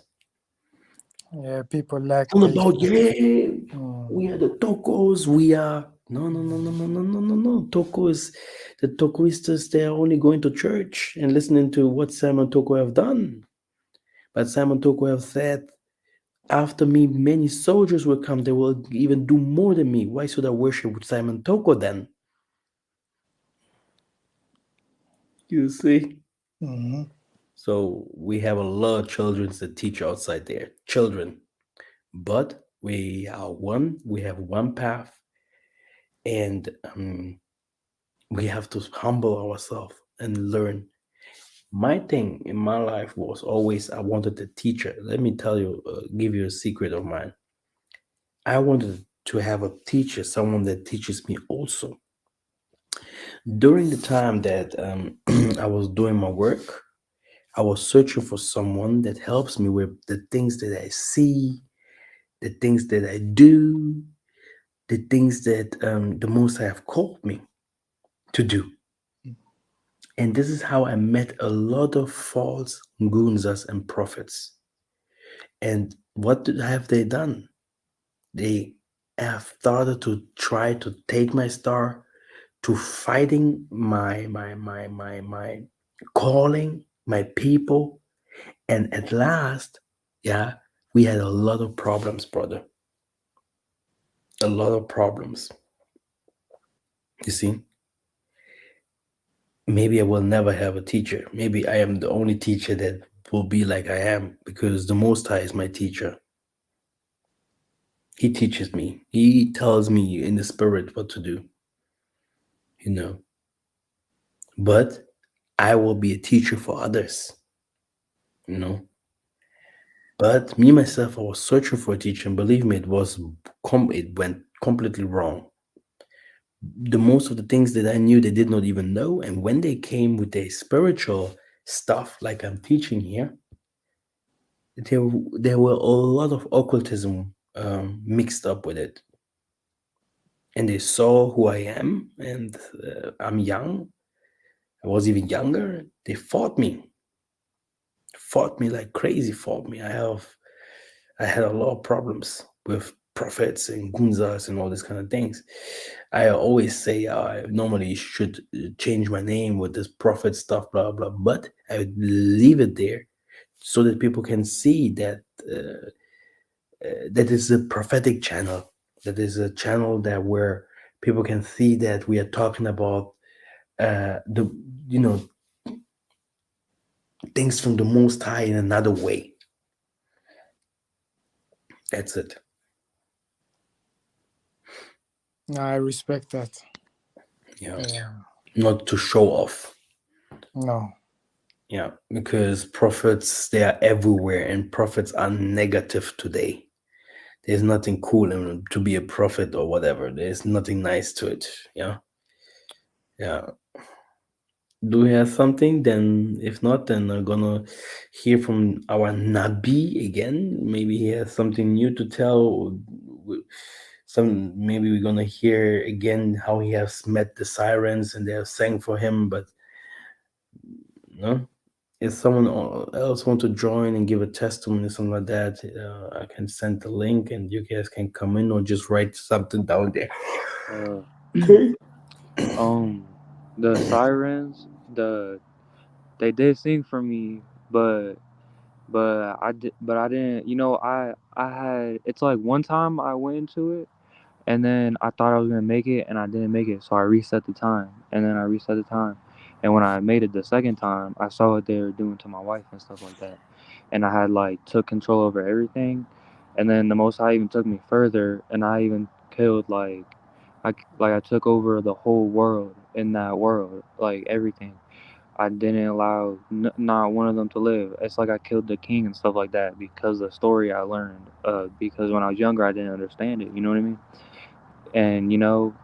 Yeah, people lack All about, patience. yeah, Mm. we are the tocos, we are no, no, no, no, no, no, no, no, no. Tocos, the tocoistas, they're only going to church and listening to what Simon Toko have done. But Simon Toko have said, after me, many soldiers will come. They will even do more than me. Why should I worship with Simon Toko then? You see? Hmm. So we have a lot of children that teach outside there. Children. But we are one, we have one path, and we have to humble ourselves and learn. My thing in my life was always I wanted a teacher. Let me tell you, give you a secret of mine. I wanted to have a teacher, someone that teaches me also. During the time that I was doing my work, I was searching for someone that helps me with the things that I see, the things that I do, the things that the Most High have called me to do. And this is how I met a lot of false gunzas and prophets. And have they done? They have started to try to take my star, to fighting my calling, my people. And at last, yeah, we had a lot of problems, brother. A lot of problems. You see, maybe I will never have a teacher. Maybe I am the only teacher that will be like I am, because the Most High is my teacher. He teaches me, He tells me in the spirit what to do, you know. But I will be a teacher for others, you know. But me myself, I was searching for a teacher, and believe me, it went completely wrong. The most of the things that I knew, they did not even know. And when they came with their spiritual stuff, like I'm teaching here, there were a lot of occultism mixed up with it. And they saw who I am, and I'm young. I was even younger. They fought me like crazy. Fought me. I had a lot of problems with prophets and gunzas and all these kind of things. I always say I normally should change my name with this prophet stuff, blah blah. But I would leave it there so that people can see that that is a prophetic channel. That is a channel that where people can see that we are talking about the you know things from the Most High in another way. That's it. I respect that. Yeah, Yeah. not to show off. No. Yeah, because prophets, they are everywhere, and prophets are negative today. There's nothing cool in to be a prophet or whatever. There's nothing nice to it. Yeah, yeah. Do we have something? Then, if not, then I'm gonna hear from our Nabi again. Maybe he has something new to tell. Some maybe we're gonna hear again how he has met the sirens and they have sang for him. But no, if someone else want to join and give a testimony, something like that, I can send the link and you guys can come in or just write something down there. Uh, Okay. um, the sirens, they did sing for me, but I didn't. I had. It's like one time I went into it, and then I thought I was gonna make it, and I didn't make it, so I reset the time, and then I reset the time, and when I made it the second time, I saw what they were doing to my wife and stuff like that, and I had like took control over everything, and then the Most High even took me further, and I even killed I took over the whole world in that world, like everything. I didn't allow not one of them to live. It's like I killed the king and stuff like that because the story I learned. Because when I was younger, I didn't understand it. You know what I mean? And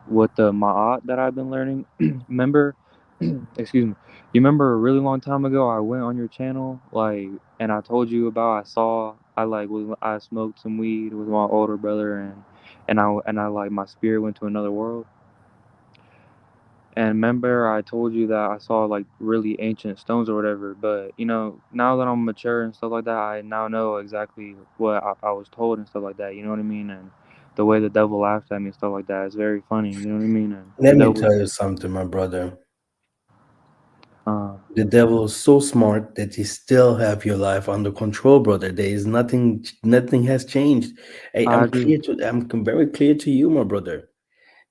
with the ma'at that I've been learning, remember, excuse me, you remember a really long time ago I went on your channel, like, and I told you about I smoked some weed with my older brother, and I like my spirit went to another world. And remember, I told you that I saw like really ancient stones or whatever. But now that I'm mature and stuff like that, I now know exactly what I was told and stuff like that. You know what I mean? And the way the devil laughed at me and stuff like that is very funny. You know what I mean? And the Let me devil, tell you something, my brother. uh, The devil is so smart that he still have your life under control, brother. There is nothing has changed. Hey, I agree. I'm very clear to you, my brother.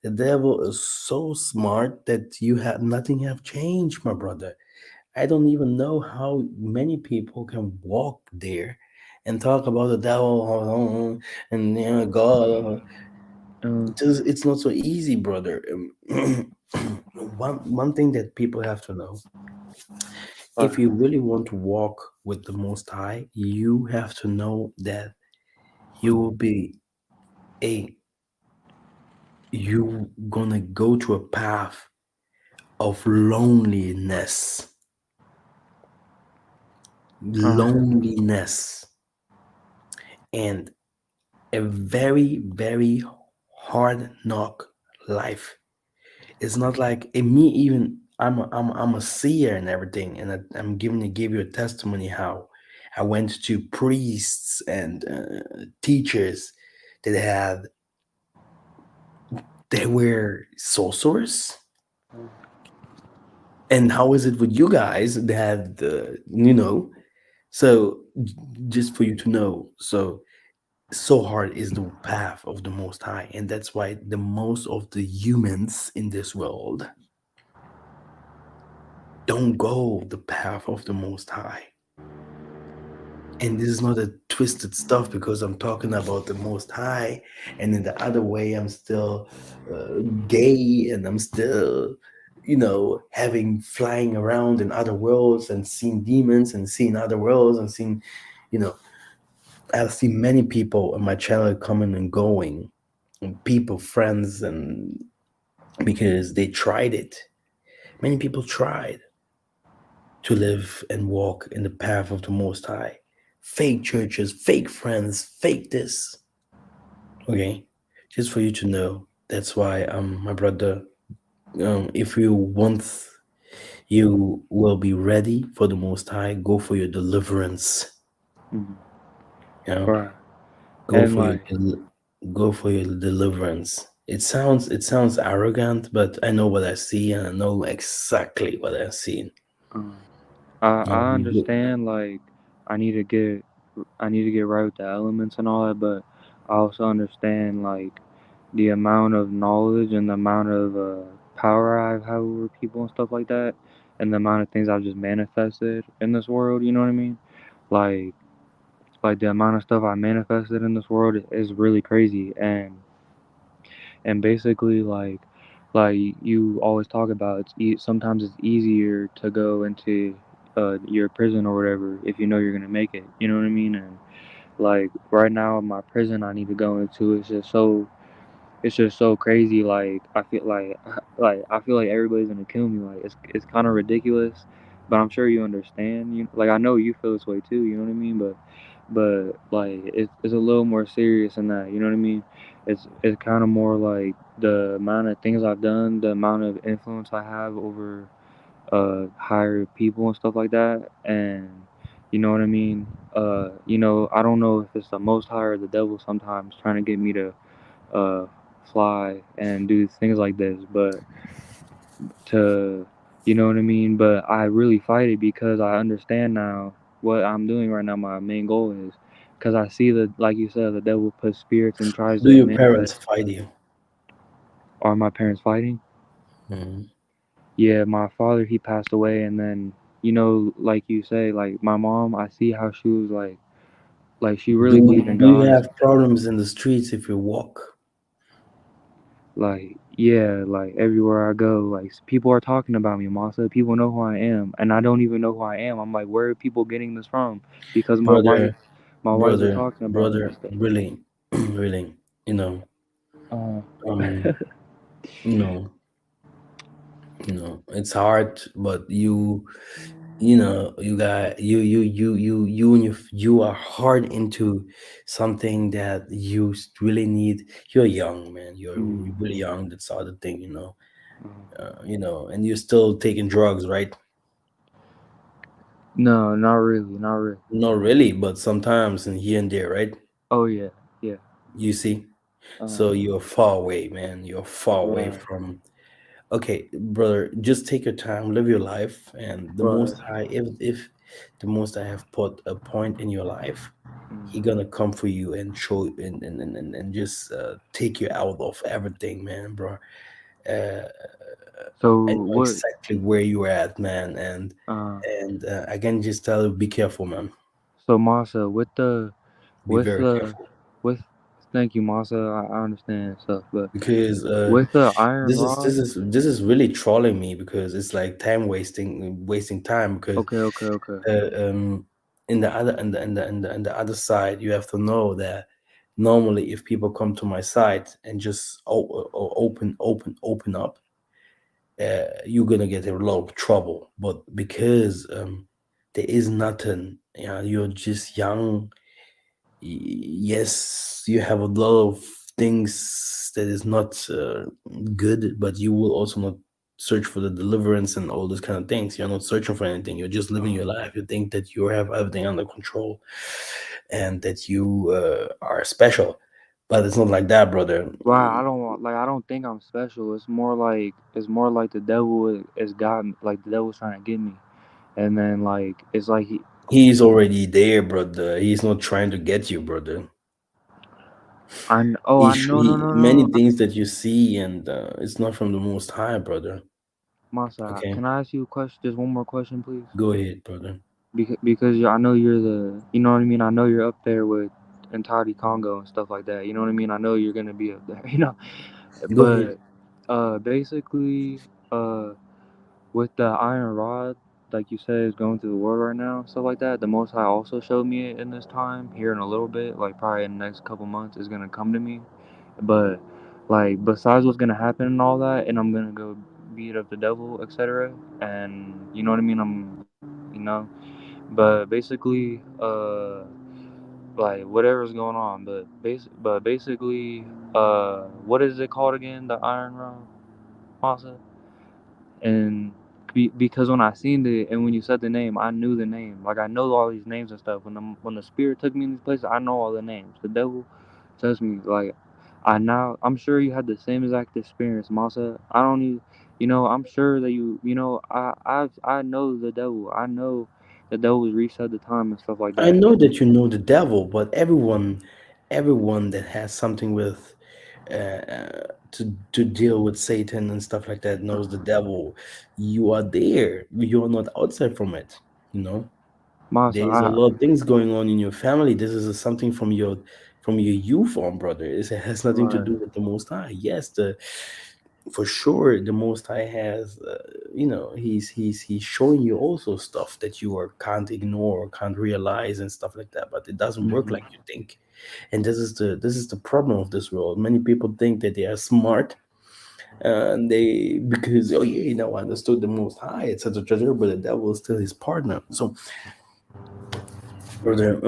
The devil is so smart that you have nothing have changed, my brother. I don't even know how many people can walk there and talk about the devil and God. It's not so easy, brother. One thing that people have to know: if Right. you really want to walk with the Most High, you have to know that you will be a you gonna go to a path of loneliness, Uh, loneliness, and a very, very hard knock life. It's not like me even I'm a seer and everything, and I'm giving to give you a testimony how I went to priests and teachers that had they were sorcerers. And how is it with you guys that so just for you to know, so hard is the path of the Most High, and that's why the most of the humans in this world don't go the path of the Most High. And this is not a twisted stuff because I'm talking about the Most High, and in the other way, I'm still gay, and I'm still, having flying around in other worlds and seeing demons and seeing other worlds and seeing, you know, I've seen many people on my channel coming and going, and people, friends, and because they tried it. Many people tried to live and walk in the path of the Most High. Fake churches, fake friends, fake this. Okay, just for you to know. That's why, my brother, if you want, you will be ready for the Most High. Go for your deliverance. mhm. You know, Right. go And for like, go for your deliverance. It sounds arrogant, but I know what I see, and I know exactly what I see. uh, I You understand. Like, I need to get I need to get right with the elements and all that, but I also understand like the amount of knowledge and the amount of power I've had over people and stuff like that, and the amount of things I've just manifested in this world. You know what I mean? Like, like the amount of stuff I manifested in this world is really crazy, and basically like you always talk about, sometimes it's easier to go into your prison or whatever if you know you're gonna make it. You know what I mean? And like right now, my prison I need to go into is just so crazy. Like I feel like everybody's gonna kill me. Like it's kind of ridiculous, but I'm sure you understand. I know you feel this way too. You know what I mean? but like it's a little more serious than that. You know what I mean? It's kind of more like the amount of things I've done, the amount of influence I have over higher people and stuff like that, and you know what I mean. I don't know if it's the Most High or the devil sometimes trying to get me to uh fly and do things like this, but to you know what I mean. But I really fight it because I understand now what I'm doing right now. My main goal is because I see that, like you said, the devil puts spirits and tries Do to your parents manifest. fight you? Are my parents fighting? Mhm. Yeah, my father he passed away, and then like you say, like my mom, I see how she was like she really believed in Do you God and have stuff like that. problems in the streets if you walk? Like yeah, like everywhere I go, like people are talking about me, Masa. People know who I am, and I don't even know who I am. I'm like, where are people getting this from? Because Brother, my wife was brother, talking about me and brother, stuff. really, really, you know, Uh, um, you know, it's hard, but you got you and you are hard into something that really need. You're young, man. You're mm, really young. That's the other thing, uh, and you're still taking drugs, right? no, not really, not really. Not really, but sometimes and here and there, right? Oh yeah, yeah. You see, Uh, so you're far away, man. You're far away right, from. Okay, brother, just take your time, live your life, and the right. Most High, if the Most High have put a point in your life, He Mm. gonna come for you and show and just take you out of everything, man, bro. Uh, So I know what? exactly where you're at, man, Uh, and I can just tell you, be careful, man. so Masa, Be with very the careful with thank you, Masa. I understand stuff, but because with the iron rod. this is really trolling me because it's like time wasting time because Okay, okay, okay. in the other and the other side you have to know that normally if people come to my site and just open up, you're gonna get in a lot of trouble, but because there is nothing, you're just young. Yes, you have a lot of things that is not good, but you will also not search for the deliverance and all those kind of things. You're not searching for anything. You're just living your life. You think that you have everything under control and that you are special, but it's not like that, brother. Wow, I don't think I'm special. It's more like the devil is got me. Like the devil's trying to get me, and then like it's like He's already there, brother. He's not trying to get you, brother. I know, no, no, Many no. things that you see, and it's not from the Most High, brother. Masa, Okay, can I ask you a question? Just one more question, please. go ahead, brother. Because I know you're you know what I mean. I know you're up there with entirety Congo and stuff like that. You know what I mean. I know you're gonna be up there. Go ahead. But basically, uh, with the iron rod, like you said, is going through the world right now, stuff like that. The Most High also showed me it in this time. Here in a little bit, like probably in the next couple months, is gonna come to me. But like besides what's gonna happen and all that, and I'm gonna go beat up the devil, etc. And you know what I mean. But basically, like whatever's going on, but basically, what is it called again? The iron rod, Masa? And because when I seen it and when you said the name, I knew the name. Like I know all these names and stuff. When the spirit took me in these places, I know all the names. The devil tells me like I'm sure you had the same exact experience, Masa. I don't need I'm sure that I know the devil. I know the devil was reset the time and stuff like I that. know that you know the devil, but everyone that has something with to deal with Satan and stuff like that knows the devil. You are there. You're not outside from it. You know, Masa, there is a lot of things going on in your family. This is something from your youth on, brother. It has nothing to right. do with the Most High. Yes, the for sure the Most High has he's showing you also stuff that you are can't ignore or can't realize and stuff like that, but it doesn't work Hmm. like you think. And this is the problem of this world. Many people think that they are smart, and they because oh yeah, I understood the Most High, etc., etc., but the devil is still his partner. So brother.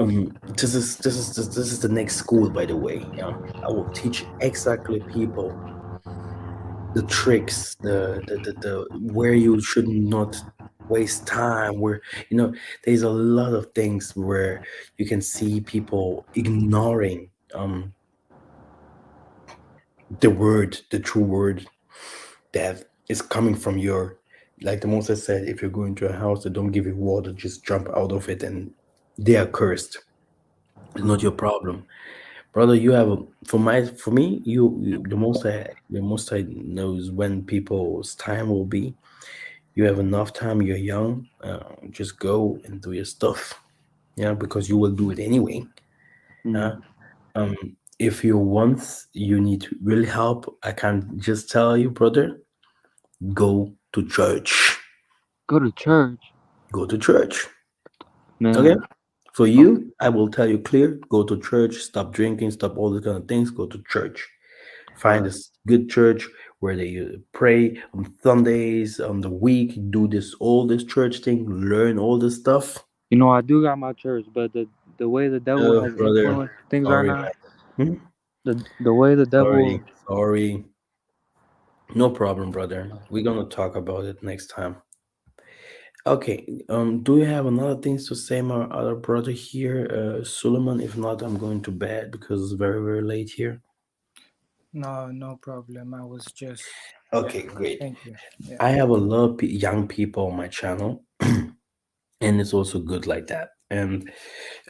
This is the next school, by the way. Yeah, I will teach exactly people the tricks, the where you should not waste time. Where you know there's a lot of things where you can see people ignoring the word, the true word that is coming from your. Like the Moses said, if you're going to a house that don't give you water, just jump out of it, and they are cursed. It's not your problem, brother. You have for me, the most I knows when people's time will be. You have enough time. You're young. Just go and do your stuff. Yeah, because you will do it anyway. Mm. Yeah. Um, if you want, you need really help. I can just tell you, brother, go to church. Go to church, Go to church. Okay. man. For Oh, you, I will tell you clear. Go to church. Stop drinking. Stop all these kind of things. Go to church. Find a right. good church where they pray on Sundays on the week. Do this all this church thing. Learn all this stuff. You know, I do got my church, but the way the devil Oh, has brother. influenced things right Sorry, now, man. Hmm? the way the devil. Sorry. No problem, brother. We're gonna talk about it next time. Okay. Do you have another things to say, my other brother here, Suleiman? If not, I'm going to bed because it's very, very late here. No, no problem. I was just, yeah. Okay, great. Thank you. Yeah. I have a lot of young people on my channel, and it's also good like that. And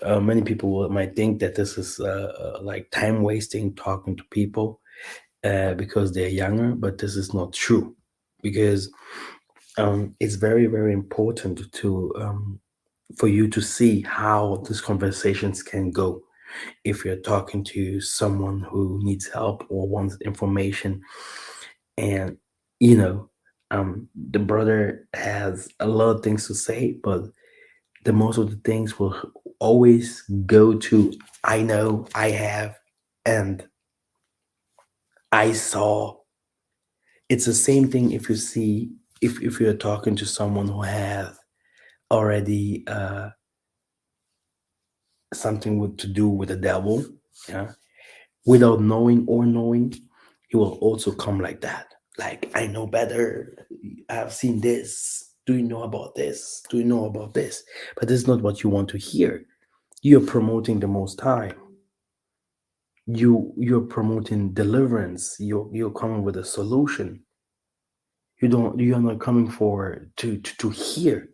many people might think that this is like time wasting talking to people because they're younger, but this is not true because it's very, very important to for you to see how these conversations can go. If you're talking to someone who needs help or wants information, and you know, the brother has a lot of things to say, but the most of the things will always go to I know, I have, and I saw. It's the same thing if you see if you're talking to someone who has already something to do with the devil, yeah, without knowing or knowing, he will also come like that. Like, I know better. I've seen this. Do you know about this? Do you know about this? But this is not what you want to hear. You're promoting the Most High. You're promoting deliverance. You're coming with a solution. You're not coming for to hear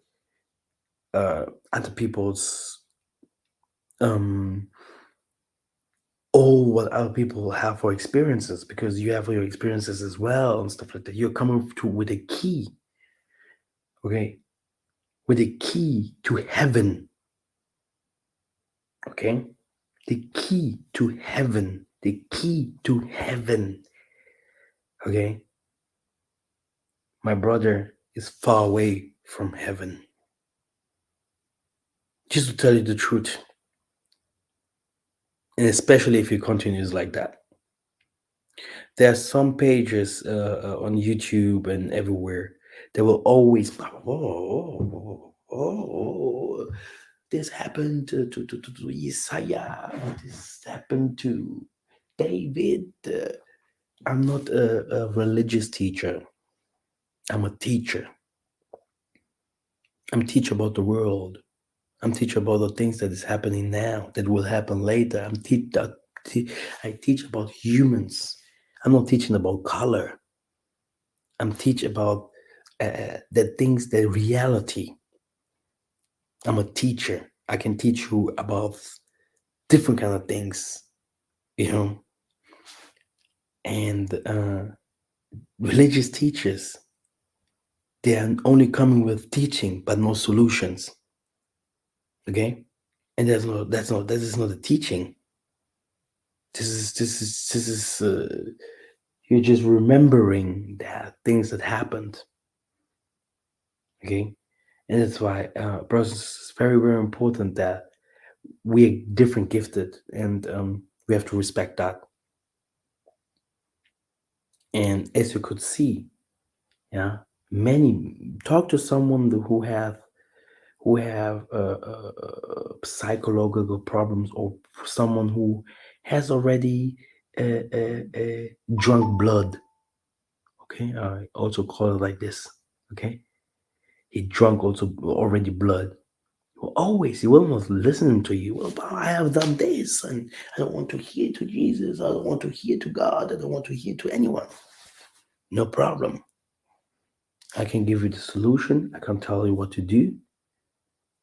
uh other people's um all what other people have for experiences, because you have your experiences as well and stuff like that. You're coming to with a key, okay, with a key to heaven, okay, the key to heaven, the key to heaven, okay. My brother is far away from heaven. Just to tell you the truth, and especially if he continues like that. There are some pages on YouTube and everywhere that will always, oh, this happened to Isaiah, this happened to David. I'm not a religious teacher. I'm a teacher. I'm teach about the world. I'm teach about the things that is happening now, that will happen later. I teach about humans. I'm not teaching about color. I'm teach about the things, the reality. I'm a teacher. I can teach you about different kind of things, you know. And religious teachers, they are only coming with teaching, but no solutions. Okay, and that is not a teaching. You're just remembering that things that happened. Okay, and that's why, brothers, it's very, very important that we're different gifted, and we have to respect that. And as you could see, yeah, many talk to someone who have psychological problems, or someone who has already drunk blood. Okay, I also call it like this. Okay, he drunk also already blood. He will not listen to you. Well, but I have done this, and I don't want to hear to Jesus. I don't want to hear to God. I don't want to hear to anyone. No problem. I can give you the solution. I can tell you what to do.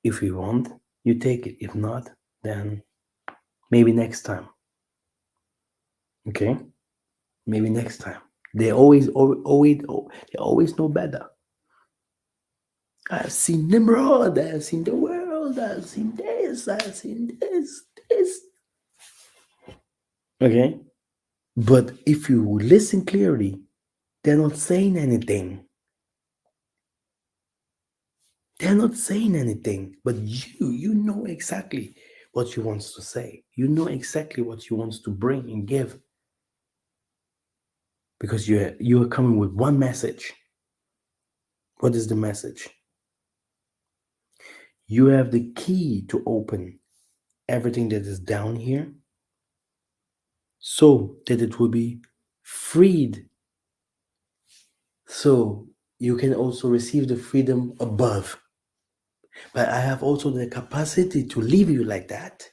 If you want, you take it. If not, then maybe next time. Okay? Maybe next time. They they always know better. I've seen Nimrod. I've seen the world. I've seen this. I've seen this. Okay? But if you listen clearly, they're not saying anything. They're not saying anything. But you know exactly what you wants to say. You know exactly what you wants to bring and give, because you are coming with one message. What is the message? You have the key to open everything that is down here, so that it will be freed, so you can also receive the freedom above. But I have also the capacity to leave you like that,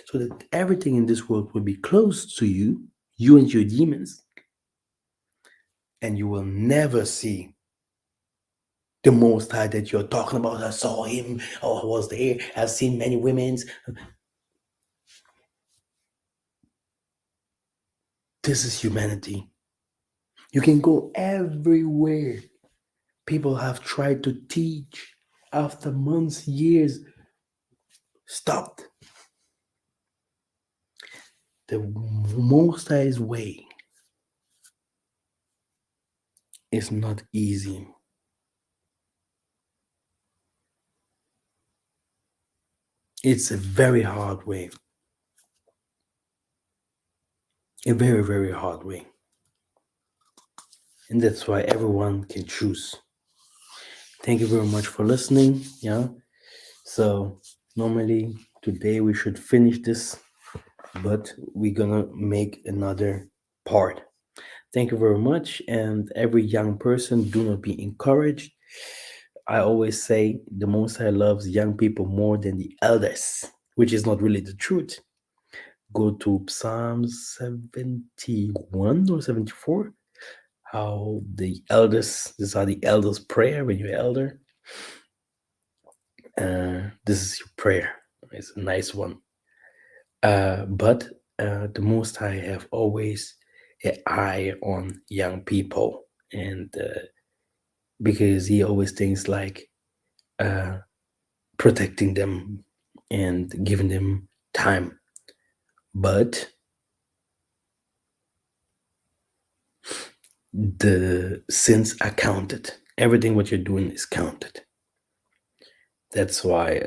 so that everything in this world will be closed to you and your demons, and you will never see the Most High that you're talking about. I saw him, oh, I was there, I've seen many women's. This is humanity. You can go everywhere. People have tried to teach after months, years, stopped. The Most High's way is not easy. It's a very hard way. A very, very hard way. And that's why everyone can choose. Thank you very much for listening. Yeah. So normally today we should finish this, but we're gonna make another part. Thank you very much. And every young person, do not be encouraged. I always say the Most High loves young people more than the elders, which is not really the truth. Go to Psalm 71 or 74. How the elders, these are the elders' prayer when you're elder. This is your prayer. It's a nice one. But the Most High have always an eye on young people, and because he always thinks like uh, protecting them and giving them time. But the sins are counted. Everything what you're doing is counted. That's why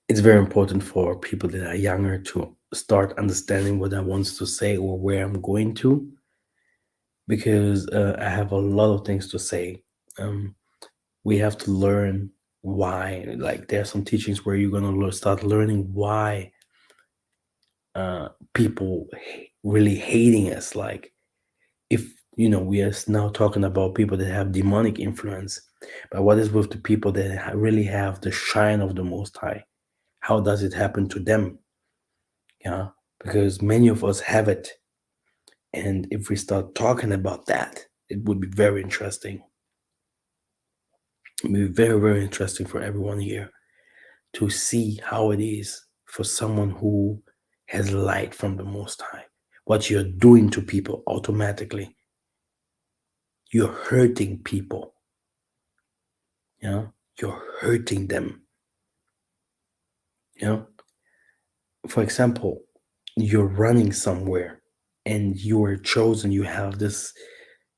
it's very important for people that are younger to start understanding what I want to say or where I'm going to, because I have a lot of things to say. Um, we have to learn why. Like there are some teachings where you're gonna start learning why people really hating us. Like if we are now talking about people that have demonic influence, but what is with the people that really have the shine of the Most High? How does it happen to them? Yeah, because many of us have it, and if we start talking about that, it would be very interesting. It would be very, very interesting for everyone here to see how it is for someone who has light from the Most High. What you're doing to people automatically, you're hurting people. Yeah, you're hurting them. You know, for example, you're running somewhere and you are chosen. You have this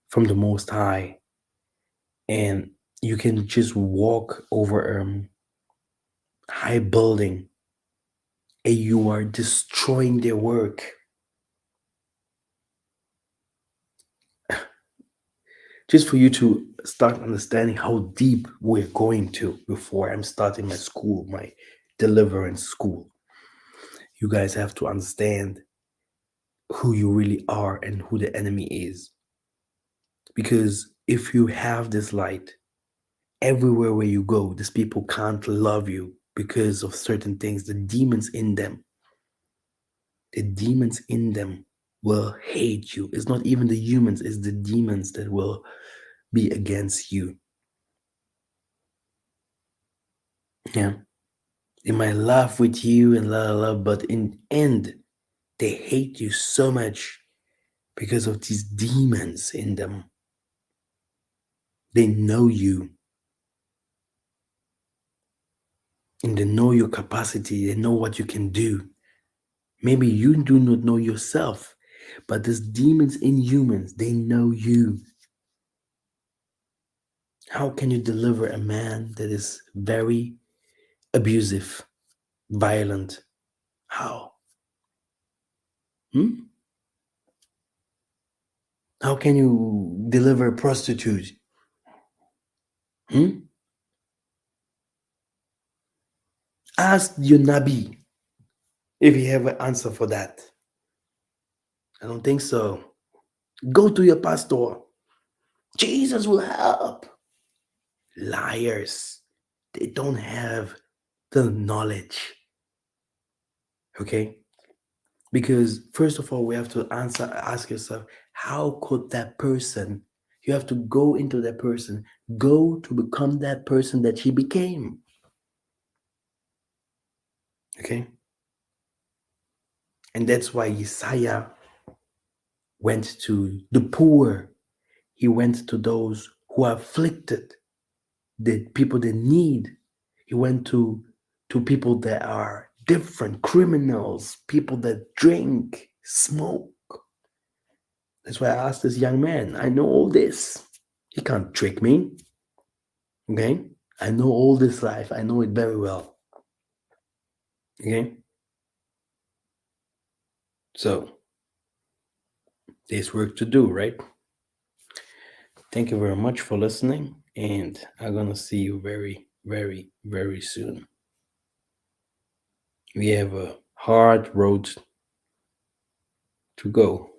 from the Most High, and you can just walk over high building, and you are destroying their work. just for you to start understanding how deep we're going to before I'm starting my school, my deliverance school. You guys have to understand who you really are and who the enemy is. Because if you have this light, everywhere where you go, these people can't love you because of certain things. The demons in them will hate you. It's not even the humans, it's the demons that will be against you. Yeah. They might laugh with you and la la la, but in end, they hate you so much because of these demons in them. They know you and they know your capacity, they know what you can do. Maybe you do not know yourself, but these demons in humans, they know you. How can you deliver a man that is very abusive, violent? How? Hmm? How can you deliver a prostitute? Hmm? Ask your Nabi if you have an answer for that. I don't think so. Go to your pastor. Jesus will help. Liars. They don't have the knowledge. Okay? Because first of all, we have to ask yourself, how could that person, you have to go into that person, go to become that person that she became. Okay? And that's why Yesaiah went to the poor. He went to those who are afflicted, the people that need. He went to people that are different, criminals, people that drink, smoke. That's why I asked this young man, I know all this. He can't trick me. Okay? I know all this life. I know it very well. Okay? So there's work to do, right? Thank you very much for listening. And I'm gonna see you very, very, very soon. We have a hard road to go.